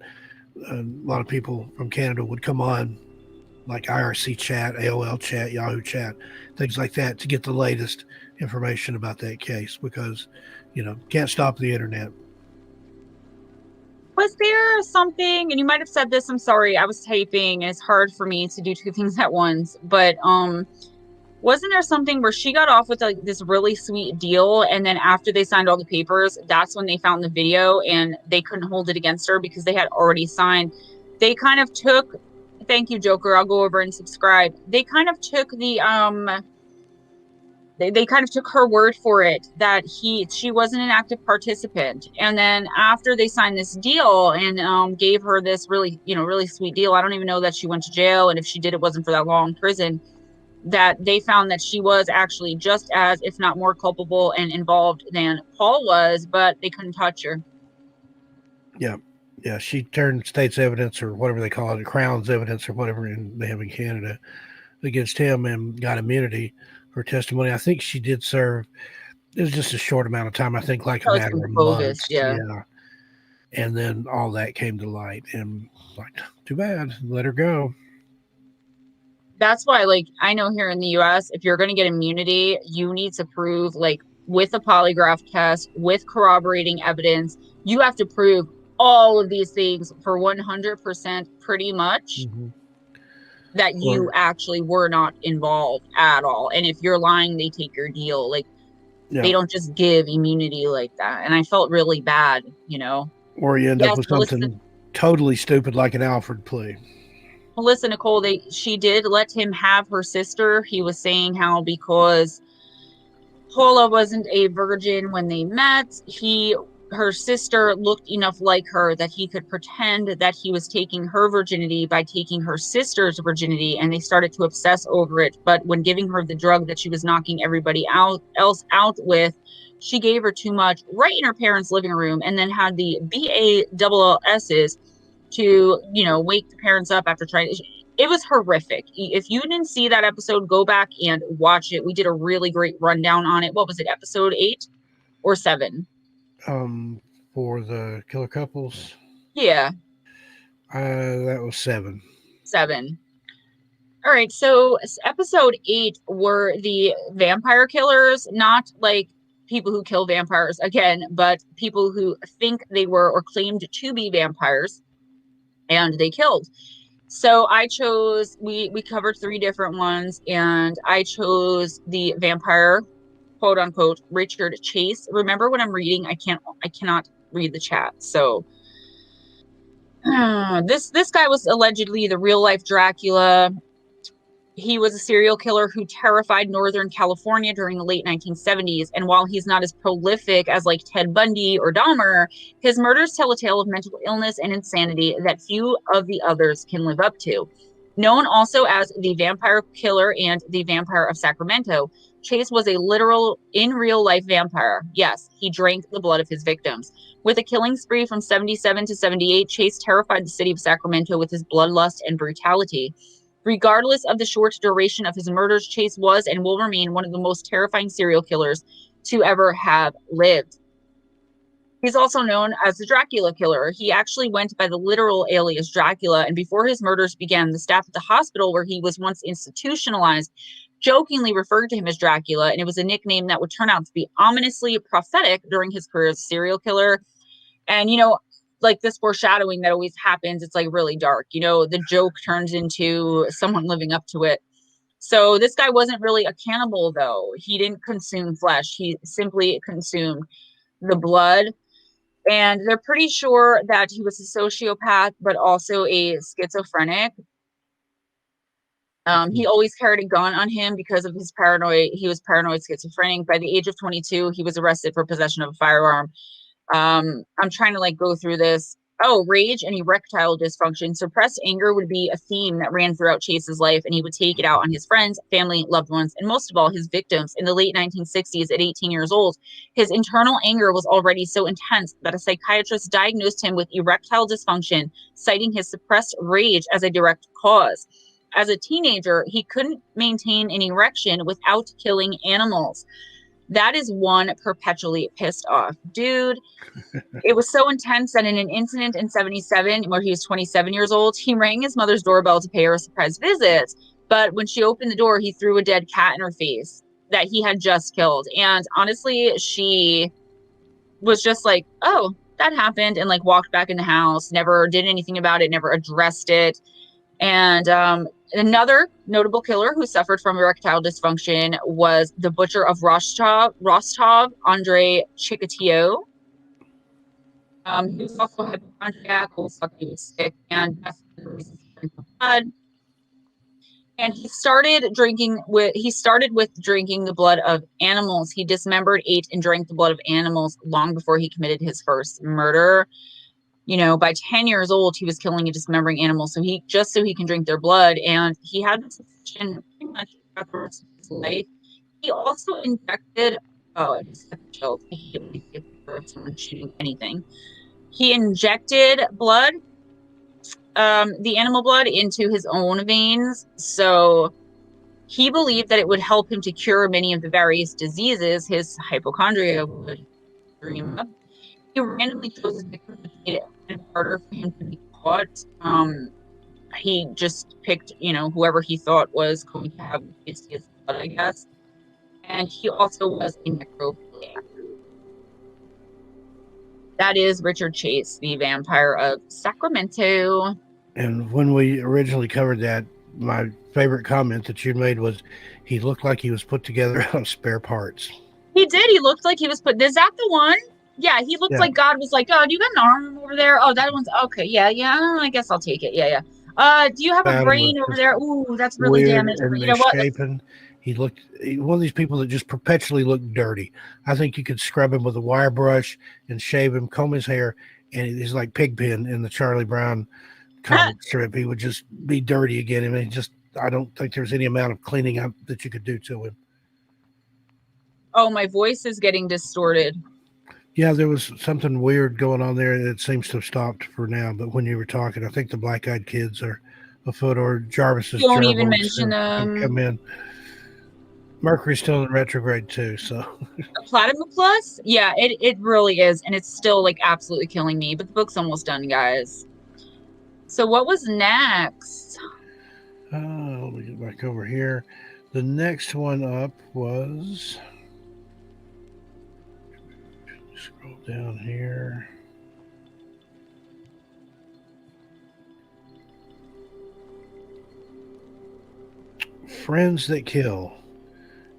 A lot of people from Canada would come on, like IRC chat, AOL chat, Yahoo chat, things like that, to get the latest information about that case, because, can't stop the internet. Was there something, and you might have said this, I'm sorry, I was typing, and it's hard for me to do two things at once, but wasn't there something where she got off with like this really sweet deal, and then after they signed all the papers, that's when they found the video and they couldn't hold it against her because they had already signed? They kind of took, thank you, Joker, I'll go over and subscribe. They kind of took the they kind of took her word for it that she wasn't an active participant. And then after they signed this deal and gave her this really, really sweet deal, I don't even know that she went to jail, and if she did, it wasn't for that long in prison, that they found that she was actually just as, if not more, culpable and involved than Paul was, but they couldn't touch her. Yeah, she turned state's evidence, or whatever they call it, Crown's evidence, or whatever they have in Canada, against him, and got immunity for testimony. I think she did serve, it was just a short amount of time, I think like a matter of months. Yeah. And then all that came to light, and like, too bad, let her go. That's why, like, I know here in the US, if you're going to get immunity, you need to prove, like, with a polygraph test, with corroborating evidence, you have to prove all of these things for 100% pretty much, that you actually were not involved at all. And if you're lying, they take your deal. Like, they don't just give immunity like that. And I felt really bad, Or you end up with something totally stupid like an Alford plea. Melissa Nicole, she did let him have her sister. He was saying how because Paula wasn't a virgin when they met, her sister looked enough like her that he could pretend that he was taking her virginity by taking her sister's virginity, and they started to obsess over it. But when giving her the drug that she was knocking everybody else out with, she gave her too much right in her parents' living room, and then had the BASS's to, wake the parents up after trying. It was horrific. If you didn't see that episode, go back and watch it. We did a really great rundown on it. What was it, episode 8 or 7? For the killer couples? Yeah. That was 7. 7. All right, so episode 8 were the vampire killers, not like people who kill vampires again, but people who think they were or claimed to be vampires, and they killed. So I chose, we covered 3 different ones, and I chose the vampire, quote unquote, Richard Chase. Remember, when I'm reading, I cannot read the chat. So this guy was allegedly the real life Dracula. He was a serial killer who terrified Northern California during the late 1970s. And while he's not as prolific as like Ted Bundy or Dahmer, his murders tell a tale of mental illness and insanity that few of the others can live up to. Known also as the Vampire Killer and the Vampire of Sacramento, Chase was a literal, in real life vampire. Yes, he drank the blood of his victims. With a killing spree from 77 to 78, Chase terrified the city of Sacramento with his bloodlust and brutality. Regardless of the short duration of his murders, Chase was and will remain one of the most terrifying serial killers to ever have lived. He's also known as the Dracula Killer. He actually went by the literal alias Dracula, and before his murders began, the staff at the hospital where he was once institutionalized jokingly referred to him as Dracula, and it was a nickname that would turn out to be ominously prophetic during his career as a serial killer. And, like this foreshadowing that always happens, it's like really dark. The joke turns into someone living up to it. So this guy wasn't really a cannibal, though. He didn't consume flesh. He simply consumed the blood. And they're pretty sure that he was a sociopath, but also a schizophrenic. He always carried a gun on him because of his paranoid. He was paranoid schizophrenic. By the age of 22, he was arrested for possession of a firearm. I'm trying to like go through this. Oh, rage and erectile dysfunction. Suppressed anger would be a theme that ran throughout Chase's life, and he would take it out on his friends, family, loved ones, and most of all, his victims. In the late 1960s, at 18 years old, his internal anger was already so intense that a psychiatrist diagnosed him with erectile dysfunction, citing his suppressed rage as a direct cause. As a teenager, he couldn't maintain an erection without killing animals. That is one perpetually pissed off dude. It was so intense that in an incident in 77, where he was 27 years old, he rang his mother's doorbell to pay her a surprise visit. But when she opened the door, he threw a dead cat in her face that he had just killed. And honestly, she was just like, oh, that happened, and like walked back in the house, never did anything about it, never addressed it. And another notable killer who suffered from erectile dysfunction was the butcher of Rostov, Andrei Chikatilo. He was also hypochondriac, he was sick, and blood. And he started with drinking the blood of animals. He dismembered, ate, and drank the blood of animals long before he committed his first murder. You know, by 10 years old, he was killing and dismembering animals so he can drink their blood. And he had this addiction pretty much throughout the rest of his life. He also injected, I just got chills. I hate someone shooting anything. He injected blood, the animal blood, into his own veins. So he believed that it would help him to cure many of the various diseases his hypochondria would dream up. He randomly chose his victim to make it harder for him to be caught. He just picked, whoever he thought was going to have his blood, I guess. And he also was a necrophiliac. That is Richard Chase, the vampire of Sacramento. And when we originally covered that, my favorite comment that you made was he looked like he was put together out of spare parts. He did. He looked like he was put. Is that the one? Yeah, he looked like God was like, oh, do you got an arm over there? Oh, that one's okay. Yeah, I guess I'll take it. Yeah. Do you have a brain over there? Ooh, that's really damaged. And you know what? He looked one of these people that just perpetually looked dirty. I think you could scrub him with a wire brush and shave him, comb his hair, and he's like Pigpen in the Charlie Brown comic strip. He would just be dirty again. I mean, I don't think there's any amount of cleaning up that you could do to him. Oh, my voice is getting distorted. Yeah, there was something weird going on there that seems to have stopped for now. But when you were talking, I think the Black-Eyed Kids are afoot, or Jarvis's. Don't even mention them. Come in. Mercury's still in retrograde too, so. Platinum Plus? Yeah, it really is, and it's still like absolutely killing me. But the book's almost done, guys. So what was next? Let me get back over here. The next one up was. Scroll down here. Friends that kill.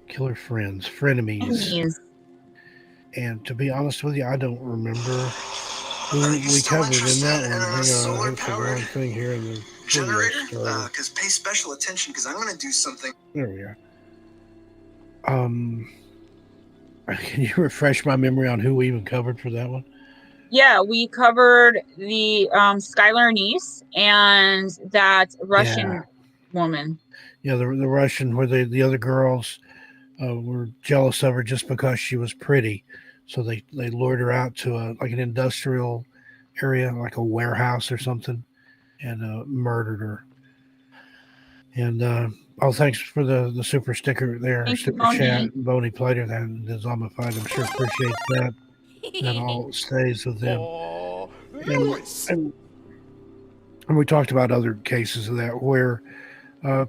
Killer friends. Frenemies. And to be honest with you, I don't remember who we covered in that one. Hang on, I hit the wrong thing here in the generator. Because pay special attention, because I'm going to do something. There we are. Can you refresh my memory on who we even covered for that one? Yeah, we covered the Skylar niece and that Russian woman. Yeah, the Russian, where the other girls were jealous of her just because she was pretty. So they lured her out to an industrial area, like a warehouse or something, and murdered her. And thanks for the super sticker there, super chat. Boney Plater, that Dezombified. I'm sure appreciates that. That all stays with them. And we talked about other cases of that where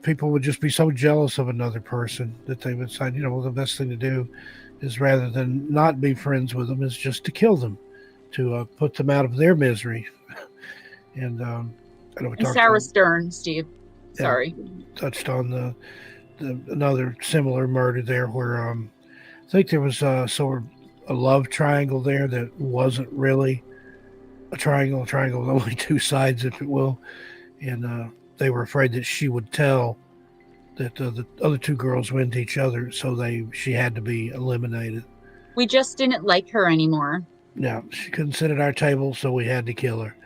people would just be so jealous of another person that they would decide, the best thing to do is, rather than not be friends with them, is just to kill them, to put them out of their misery. And I know we talked Sarah Stern, Steve. Sorry. Touched on another similar murder there where I think there was sort of a love triangle there that wasn't really a triangle with only two sides, if it will. And they were afraid that she would tell that the other two girls were into each other, so she had to be eliminated. We just didn't like her anymore. Yeah, she couldn't sit at our table, so we had to kill her.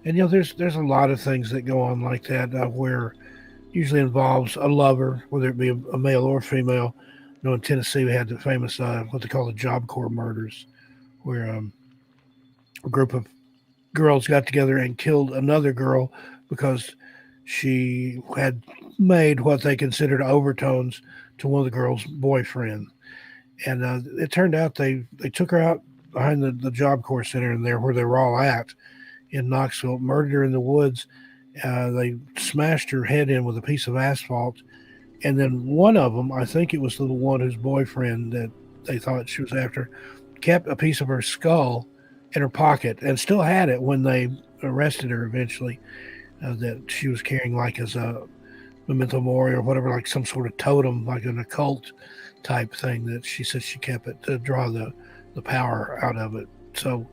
And there's a lot of things that go on like that where usually involves a lover, whether it be a male or female. In Tennessee we had the famous what they call the Job Corps murders, where a group of girls got together and killed another girl because she had made what they considered overtones to one of the girl's boyfriend. And it turned out they took her out behind the Job Corps Center in there where they were all at in Knoxville, murdered her in the woods. They smashed her head in with a piece of asphalt. And then one of them, I think it was the one whose boyfriend that they thought she was after, kept a piece of her skull in her pocket and still had it when they arrested her eventually, that she was carrying like as a memento mori or whatever, like some sort of totem, like an occult type thing that she said she kept it to draw the power out of it. So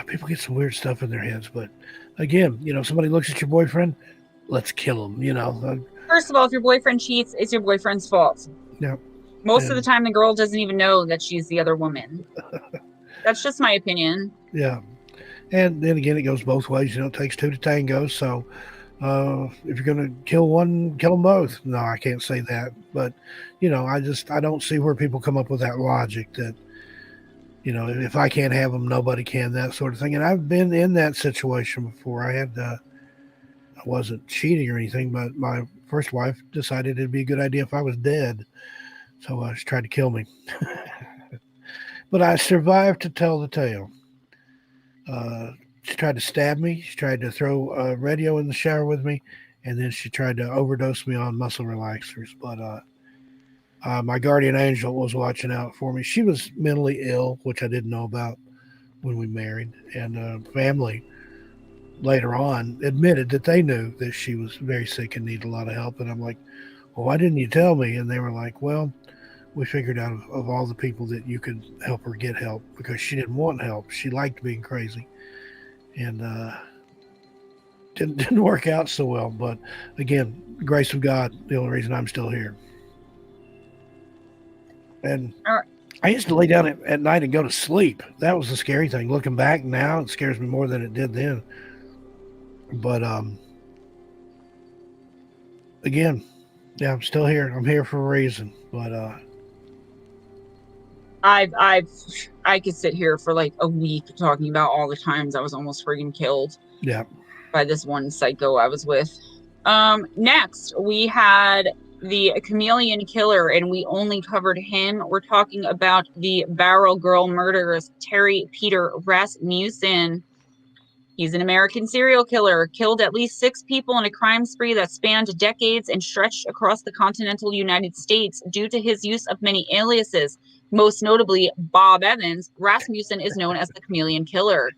people get some weird stuff in their heads. But again, somebody looks at your boyfriend, let's kill him, First of all, if your boyfriend cheats, it's your boyfriend's fault. Yeah. Most of the time, the girl doesn't even know that she's the other woman. That's just my opinion. Yeah. And then again, it goes both ways. It takes two to tango. So if you're going to kill one, kill them both. No, I can't say that. But, I don't see where people come up with that logic that, if I can't have them, nobody can, that sort of thing. And I've been in that situation before. I wasn't cheating or anything, but my first wife decided it'd be a good idea if I was dead. So she tried to kill me. But I survived to tell the tale. She tried to stab me. She tried to throw a radio in the shower with me. And then she tried to overdose me on muscle relaxers. But my guardian angel was watching out for me. She was mentally ill, which I didn't know about when we married. And family later on admitted that they knew that she was very sick and needed a lot of help. And I'm like, well, why didn't you tell me? And they were like, well, we figured out of all the people that you could help her get help because she didn't want help. She liked being crazy. And didn't work out so well. But again, the grace of God, the only reason I'm still here. And I used to lay down at night and go to sleep. That was the scary thing. Looking back now, it scares me more than it did then. But again, yeah, I'm still here. I'm here for a reason. But I could sit here for like a week talking about all the times I was almost friggin' killed. Yeah. By this one psycho I was with. Next we had the chameleon killer, and we only covered him. We're talking about the Barrel Girl murderers, Terry Peter Rasmussen. He's an American serial killer, killed at least 6 people in a crime spree that spanned decades and stretched across the continental United States. Due to his use of many aliases, most notably Bob Evans, Rasmussen is known as the Chameleon Killer.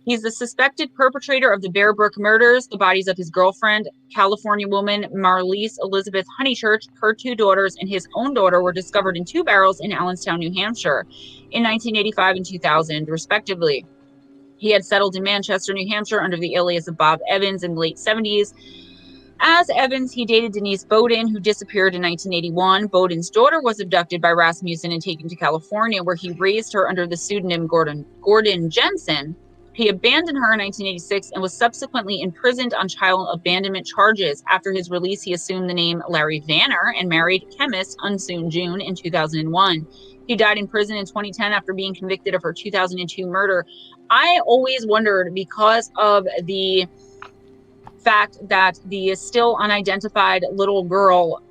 He's the suspected perpetrator of the Bear Brook murders. The bodies of his girlfriend, California woman Marlise Elizabeth Honeychurch, her 2 daughters, and his own daughter were discovered in 2 barrels in Allenstown, New Hampshire in 1985 and 2000, respectively. He had settled in Manchester, New Hampshire under the alias of Bob Evans in the late 70s. As Evans, he dated Denise Bowden, who disappeared in 1981. Bowden's daughter was abducted by Rasmussen and taken to California, where he raised her under the pseudonym Gordon Jensen. He abandoned her in 1986 and was subsequently imprisoned on child abandonment charges. After his release, he assumed the name Larry Vanner and married chemist Unsoon June in 2001. He died in prison in 2010 after being convicted of her 2002 murder. I always wondered, because of the fact that the still unidentified little girl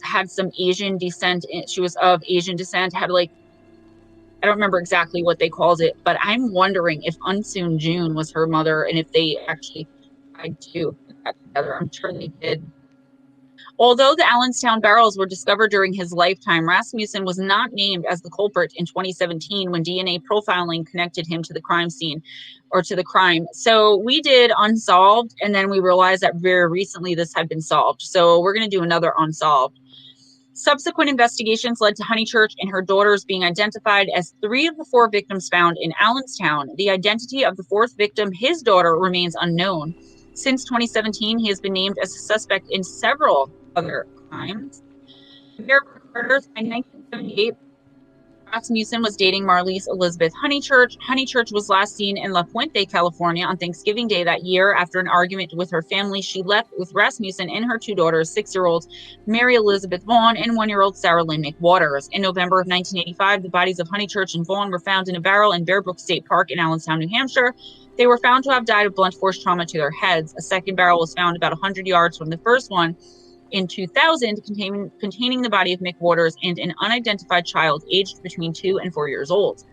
had some Asian descent. She was of Asian descent, had like, I don't remember exactly what they called it, but I'm wondering if Unsoon June was her mother and if they actually tried to put that together. I'm sure they did. Although the Allenstown barrels were discovered during his lifetime, Rasmussen was not named as the culprit in 2017 when DNA profiling connected him to the crime scene or to the crime. So we did Unsolved, and then we realized that very recently this had been solved. So we're going to do another Unsolved. Subsequent investigations led to Honeychurch and her daughters being identified as 3 of the 4 victims found in Allenstown. The identity of the 4th victim, his daughter, remains unknown. Since 2017, he has been named as a suspect in several other crimes. By 1978, Rasmussen was dating Marlise Elizabeth Honeychurch. Honeychurch was last seen in La Puente, California on Thanksgiving Day that year. After an argument with her family, she left with Rasmussen and her 2 daughters, 6-year-old Mary Elizabeth Vaughn and 1-year-old Sarah Lynn McWaters. In November of 1985, the bodies of Honeychurch and Vaughn were found in a barrel in Bear Brook State Park in Allenstown, New Hampshire. They were found to have died of blunt force trauma to their heads. A second barrel was found about 100 yards from the first one in 2000, containing the body of McWaters and an unidentified child aged between 2 and 4 years old.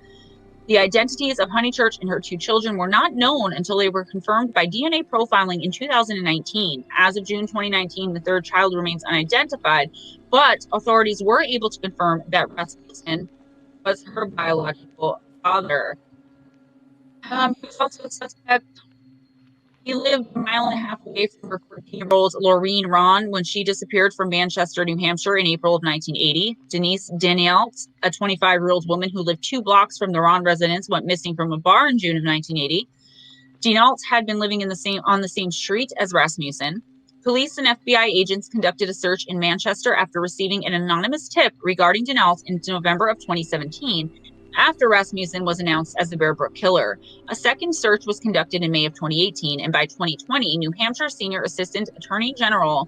The identities of Honeychurch and her 2 children were not known until they were confirmed by DNA profiling in 2019. As of June 2019, the 3rd child remains unidentified, but authorities were able to confirm that Rasmussen was her biological father. He was also a suspect. He lived a mile and a half away from her 14-year-old Laureen Ron when she disappeared from Manchester, New Hampshire in April of 1980. Denise Danielt, a 25-year-old woman who lived 2 blocks from the Ron residence, went missing from a bar in June of 1980. Danielt had been living on the same street as Rasmussen. Police and FBI agents conducted a search in Manchester after receiving an anonymous tip regarding Danielt in November of 2017. After Rasmussen was announced as the Bear Brook Killer. A second search was conducted in May of 2018, and by 2020, New Hampshire Senior Assistant Attorney General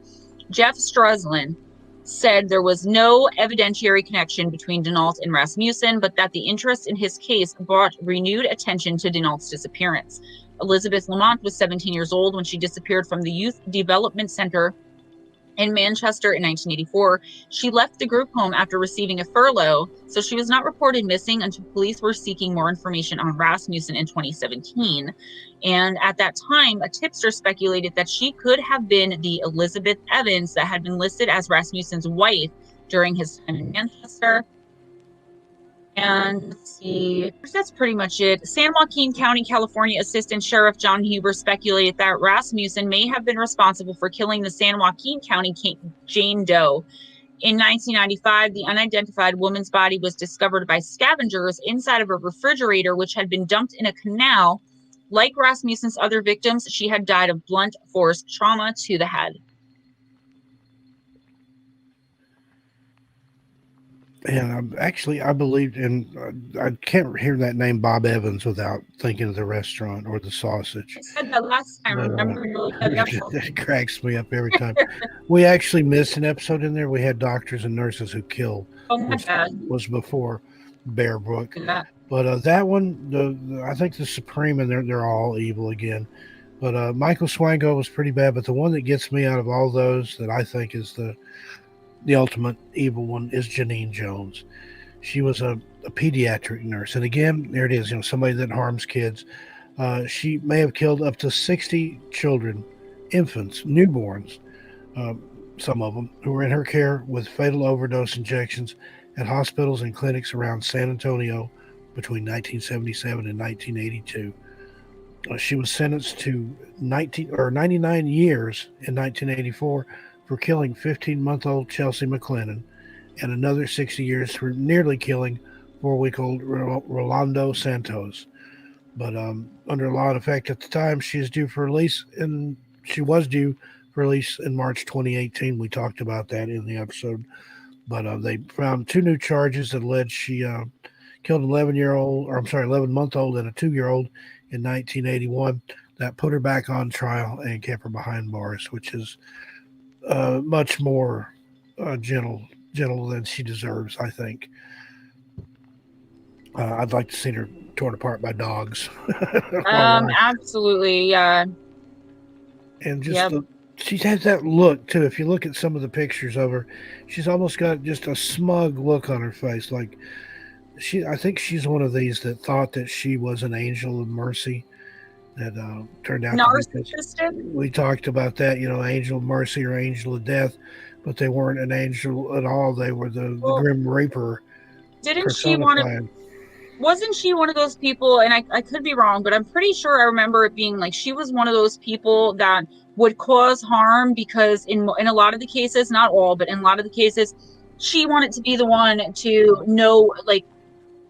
Jeff Straslin said there was no evidentiary connection between Danault and Rasmussen, but that the interest in his case brought renewed attention to Danault's disappearance. Elizabeth Lamont was 17 years old when she disappeared from the Youth Development Center in Manchester in 1984. She left the group home after receiving a furlough, so she was not reported missing until police were seeking more information on Rasmussen in 2017. And at that time, a tipster speculated that she could have been the Elizabeth Evans that had been listed as Rasmussen's wife during his time in Manchester. And let's see, that's pretty much it. San Joaquin County, California Assistant Sheriff John Huber speculated that Rasmussen may have been responsible for killing the San Joaquin County Jane Doe. In 1995, the unidentified woman's body was discovered by scavengers inside of a refrigerator, which had been dumped in a canal. Like Rasmussen's other victims, she had died of blunt force trauma to the head. And I believed in, I can't hear that name Bob Evans without thinking of the restaurant or the sausage. I said that last time, remember? It cracks me up every time. We actually missed an episode in there. We had doctors and nurses who killed. Oh my God. Was before Bear Brook. Yeah. But that one, I think the Supreme, and they're all evil again. But Michael Swango was pretty bad. But the one that gets me out of all those that I think is the ultimate evil one is Janine Jones. She was a pediatric nurse. And again, there it is, somebody that harms kids. She may have killed up to 60 children, infants, newborns, some of them, who were in her care with fatal overdose injections at hospitals and clinics around San Antonio between 1977 and 1982. She was sentenced to 99 years in 1984 for killing 15-month-old Chelsea McLennan, and another 60 years for nearly killing 4-week-old Rolando Santos. But under law in effect at the time, she was due for release in March 2018. We talked about that in the episode. But they found 2 new charges that alleged she killed an 11-month-old and a 2-year-old in 1981. That put her back on trial and kept her behind bars, which is much more gentle than she deserves, I think. I'd like to see her torn apart by dogs. Absolutely, yeah. And just she has that look too. If you look at some of the pictures of her, she's almost got just a smug look on her face. Like I think she's one of these that thought that she was an angel of mercy, that turned out to be. Narcissistic? We talked about that, angel of mercy or angel of death, but they weren't an angel at all. They were the Grim Reaper personified. Wasn't she one of those people, and I could be wrong, but I'm pretty sure I remember it being like she was one of those people that would cause harm because in a lot of the cases, not all, but in a lot of the cases, she wanted to be the one to know, like,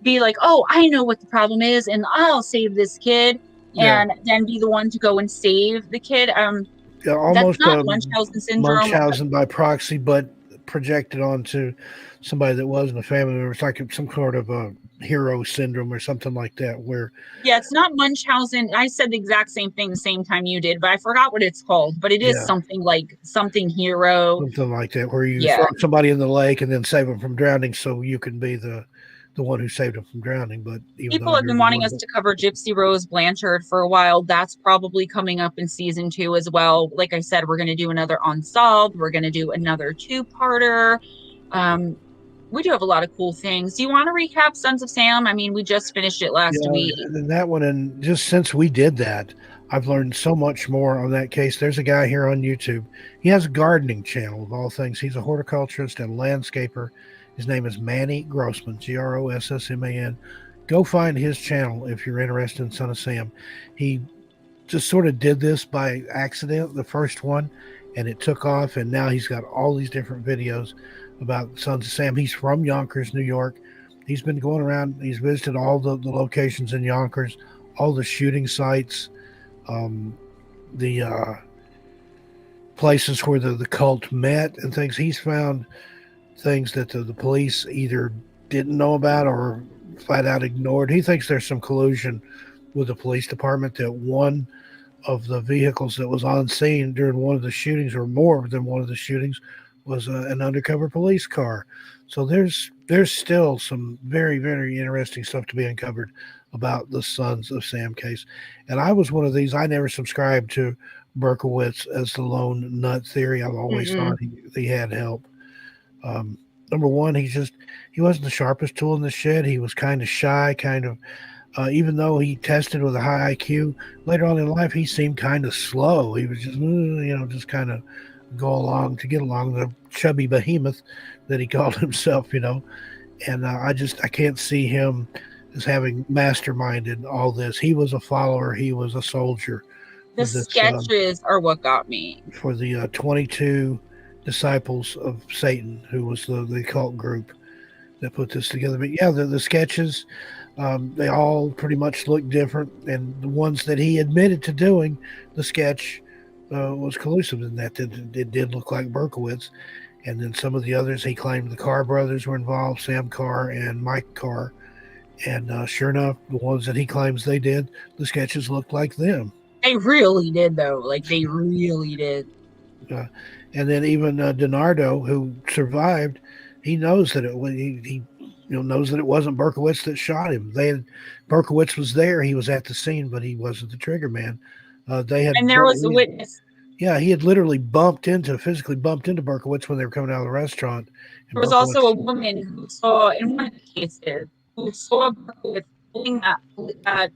be like, oh, I know what the problem is, and I'll save this kid, and then be the one to go and save the kid. Almost that's not Munchausen syndrome. Munchausen by proxy, but projected onto somebody that wasn't a family member. It's like some sort of a hero syndrome or something like that. Where it's not Munchausen. I said the exact same thing the same time you did, but I forgot what it's called. But it is something like something hero, something like that, where you throw somebody in the lake and then save them from drowning, so you can be the one who saved them from drowning. But people have been wanting us to cover Gypsy Rose Blanchard for a while. That's probably coming up in season 2 as well. Like I said, we're going to do another Unsolved. We're going to do another 2-parter. We do have a lot of cool things. Do you want to recap Sons of Sam? I mean, we just finished it last week. And that one, and just since we did that, I've learned so much more on that case. There's a guy here on YouTube. He has a gardening channel of all things. He's a horticulturist and landscaper. His name is Manny Grossman, Grossman. Go find his channel if you're interested in Son of Sam. He just sort of did this by accident, the first one, and it took off, and now he's got all these different videos about Sons of Sam. He's from Yonkers, New York. He's been going around. He's visited all the locations in Yonkers, all the shooting sites, the places where the cult met and things. He's found things that the police either didn't know about or flat out ignored. He thinks there's some collusion with the police department, that one of the vehicles that was on scene during one of the shootings, or more than one of the shootings, was an undercover police car. So there's still some very, very interesting stuff to be uncovered about the Sons of Sam case. And I was one of these. I never subscribed to Berkowitz as the lone nut theory. I've always thought he had help. Number one, he wasn't the sharpest tool in the shed. He was kind of shy, even though he tested with a high IQ, later on in life, he seemed kind of slow. He was just, just kind of get along, the chubby behemoth that he called himself, and I can't see him as having masterminded all this. He was a follower. He was a soldier. The sketches are what got me. For the 22 disciples of Satan, who was the cult group that put this together. But yeah, the sketches, they all pretty much look different. And the ones that he admitted to doing, the sketch was collusive in that it did look like Berkowitz. And then some of the others, he claimed the Carr brothers were involved, Sam Carr and Mike Carr. And sure enough, the ones that he claims they did, the sketches looked like them. They really did, though. Like, they really did. And then even DiNardo, who survived, he knows that he knows that it wasn't Berkowitz that shot him. Berkowitz was there. He was at the scene, but he wasn't the trigger man. And there was a witness. Yeah, he had literally physically bumped into Berkowitz when they were coming out of the restaurant. There was also a woman who saw, in one of the cases, who saw Berkowitz pulling that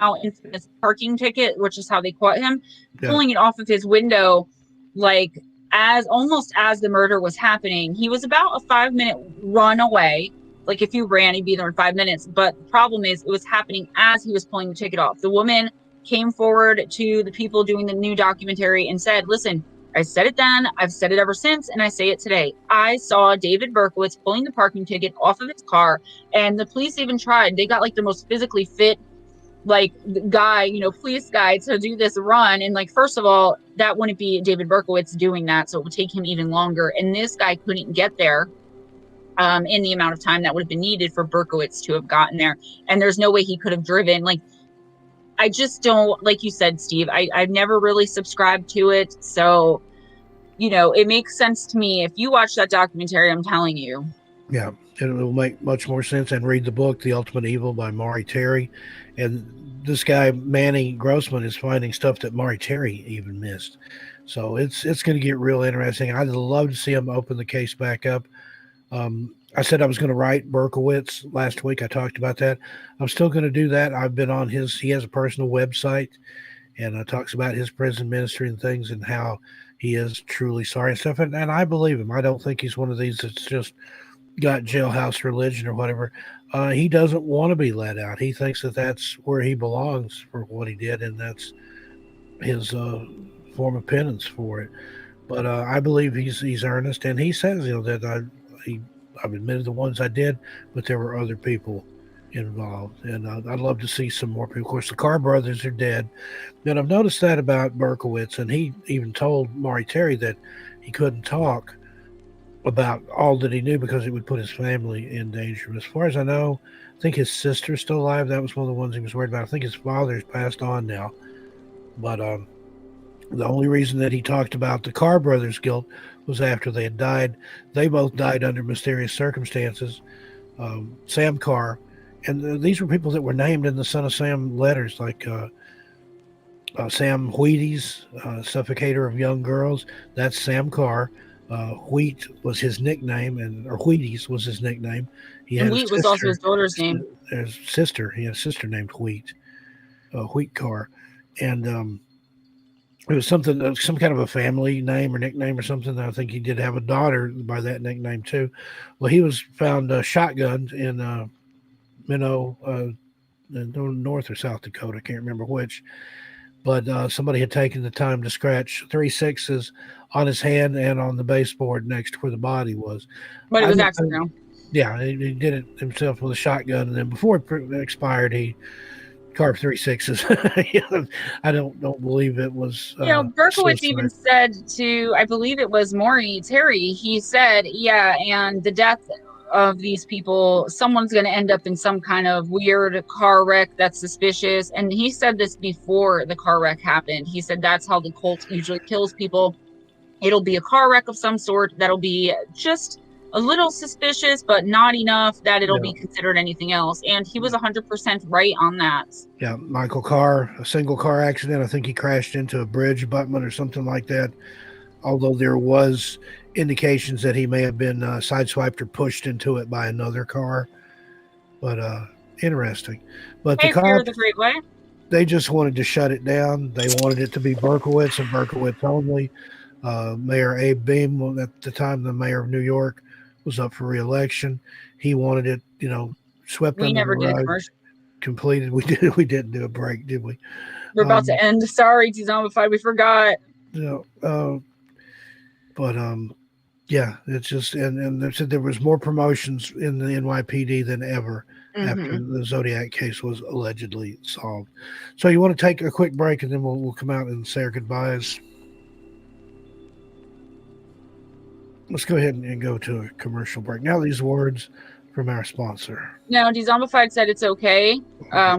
now infamous parking ticket, which is how they caught him, pulling it off of his window, like almost as the murder was happening. He was about a 5-minute run away. Like, if you ran, he'd be there in 5 minutes. But the problem is, it was happening as he was pulling the ticket off. The woman came forward to the people doing the new documentary and said, listen, I said it then, I've said it ever since, and I say it today. I saw David Berkowitz pulling the parking ticket off of his car, and the police even tried. They got, like, the most physically fit, like, guy, police guy to do this run. And, like, first of all, that wouldn't be David Berkowitz doing that, so it would take him even longer. And this guy couldn't get there in the amount of time that would have been needed for Berkowitz to have gotten there. And there's no way he could have driven. Like, I just don't, like you said, Steve, I've never really subscribed to it. So, it makes sense to me. If you watch that documentary, I'm telling you. Yeah, it will make much more sense. And read the book, The Ultimate Evil by Maury Terry. And this guy, Manny Grossman, is finding stuff that Maury Terry even missed. So it's going to get real interesting. I'd love to see him open the case back up. I said I was going to write Berkowitz last week. I talked about that. I'm still going to do that. I've been on he has a personal website and talks about his prison ministry and things and how he is truly sorry and stuff. And I believe him. I don't think he's one of these that's just got jailhouse religion or whatever. He doesn't want to be let out. He thinks that that's where he belongs for what he did, and that's his form of penance for it. But I believe he's earnest, and he says, that I've admitted the ones I did, but there were other people involved, and I'd love to see some more people. Of course, the Carr brothers are dead, and I've noticed that about Berkowitz, and he even told Maury Terry that he couldn't talk about all that he knew because it would put his family in danger. As far as I know, I think his sister's still alive. That was one of the ones he was worried about. I think his father's passed on now, but the only reason that he talked about the Carr brothers' guilt was after they had died. They both died under mysterious circumstances. Sam Carr, and these were people that were named in the Son of Sam letters, like Sam Wheaties, suffocator of young girls. That's Sam Carr. Wheat was his nickname, or Wheaties was his nickname. And Wheat was also his daughter's name. His sister. He had a sister named Wheat, Wheat Carr, and it was some kind of a family name or nickname or something. I think he did have a daughter by that nickname too. Well, he was found shotgunned in Minnow, North or South Dakota. I can't remember which. But somebody had taken the time to scratch 3 6s on his hand and on the baseboard next to where the body was. But it was accidental. Yeah, he did it himself with a shotgun, and then before it expired, he carved 3 6s. I don't believe it was. Berkowitz even said to, I believe it was Maury Terry, he said, and the death of these people, someone's going to end up in some kind of weird car wreck that's suspicious. And he said this before the car wreck happened. He said that's how the cult usually kills people. It'll be a car wreck of some sort that'll be just a little suspicious, but not enough that it'll be considered anything else. And he was 100% right on that. Yeah, Michael Carr, a single car accident. I think he crashed into a bridge abutment or something like that. Although there was indications that he may have been sideswiped or pushed into it by another car. But interesting. But the cops, the Great Way, they just wanted to shut it down. They wanted it to be Berkowitz and Berkowitz only. Mayor Abe Beam, at the time the mayor of New York, was up for re-election. He wanted it, swept under the rug. We never did a commercial. Completed. We didn't do a break, did we? We're about to end. Sorry, Dezombified. We forgot. It's just, and they said there was more promotions in the NYPD than ever after the Zodiac case was allegedly solved. So you want to take a quick break, and then we'll come out and say our goodbyes. Let's go ahead and go to a commercial break. Now these words from our sponsor. No, Dezombified said it's okay.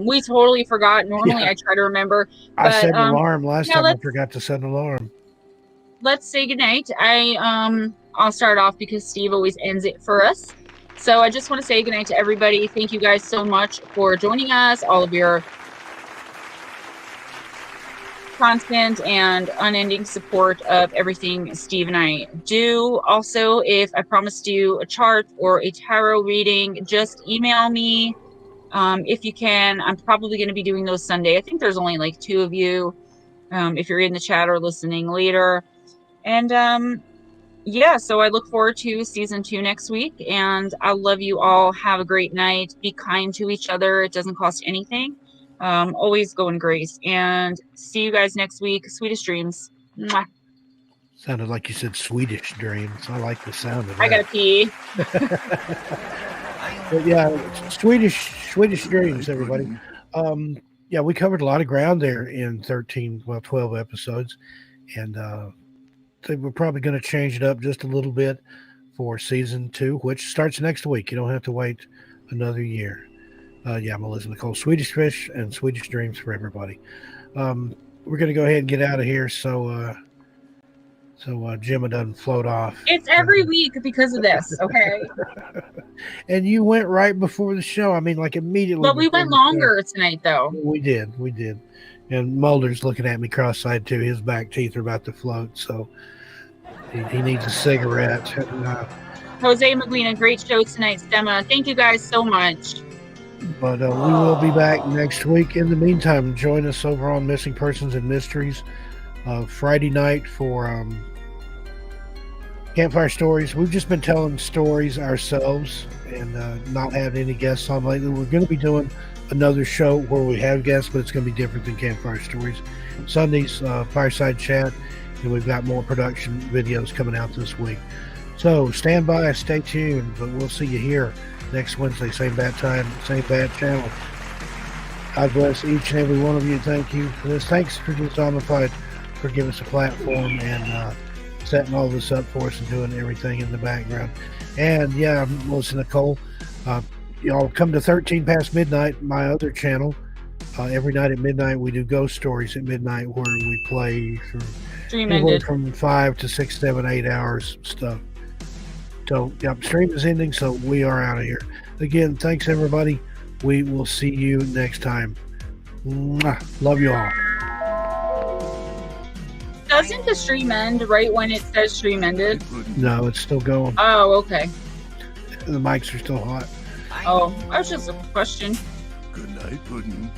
We totally forgot. Normally I try to remember. But, I set an alarm last time. I forgot to set an alarm. Let's say goodnight. I'll start off because Steve always ends it for us. So I just want to say goodnight to everybody. Thank you guys so much for joining us. All of your constant and unending support of everything Steve and I do. Also, if I promised you a chart or a tarot reading, just email me if you can. I'm probably going to be doing those Sunday. I think there's only like 2 of you if you're in the chat or listening later. And so I look forward to season 2 next week, and I love you all. Have a great night. Be kind to each other. It doesn't cost anything. Always go in grace, and see you guys next week. Sweetest dreams. Mwah. Sounded like you said Swedish dreams. I like the sound of that. I gotta pee. But yeah, Swedish dreams, everybody. We covered a lot of ground there in 12 episodes, and we're probably going to change it up just a little bit for season 2, which starts next week. You don't have to wait another year. Melissa Nicole, Swedish Fish and Swedish Dreams for everybody. We're going to go ahead and get out of here so Gemma doesn't float off. It's every week because of this, okay? And you went right before the show. I mean, like immediately. But we went longer tonight, though. We did. And Mulder's looking at me cross-eyed, too. His back teeth are about to float, so he needs a cigarette. And, Jose Maguina, great show tonight, Stemma. Thank you guys so much. But we will be back next week. In the meantime, join us over on Missing Persons and Mysteries Friday night for Campfire Stories. We've just been telling stories ourselves and not had any guests on lately. We're going to be doing another show where we have guests, but it's going to be different than Campfire Stories. Sundays, Fireside Chat, and we've got more production videos coming out this week. So stand by, stay tuned, but we'll see you here next Wednesday, same bad time, same bad channel. God bless each and every one of you. Thank you for this. Thanks for Dezombified for giving us a platform and setting all this up for us and doing everything in the background. And yeah, I'm Melissa Nicole. Y'all come to 13 past midnight, my other channel. Every night at midnight we do ghost stories at midnight where we play from 5 to 6, 7, 8 hours stuff. So yep, stream is ending, so we are out of here. Again, thanks everybody. We will see you next time. Mwah. Love you all. Doesn't the stream end right when it says stream ended? No, it's still going. Oh, okay. The mics are still hot. Oh, that was just a question. Good night, Puddin'.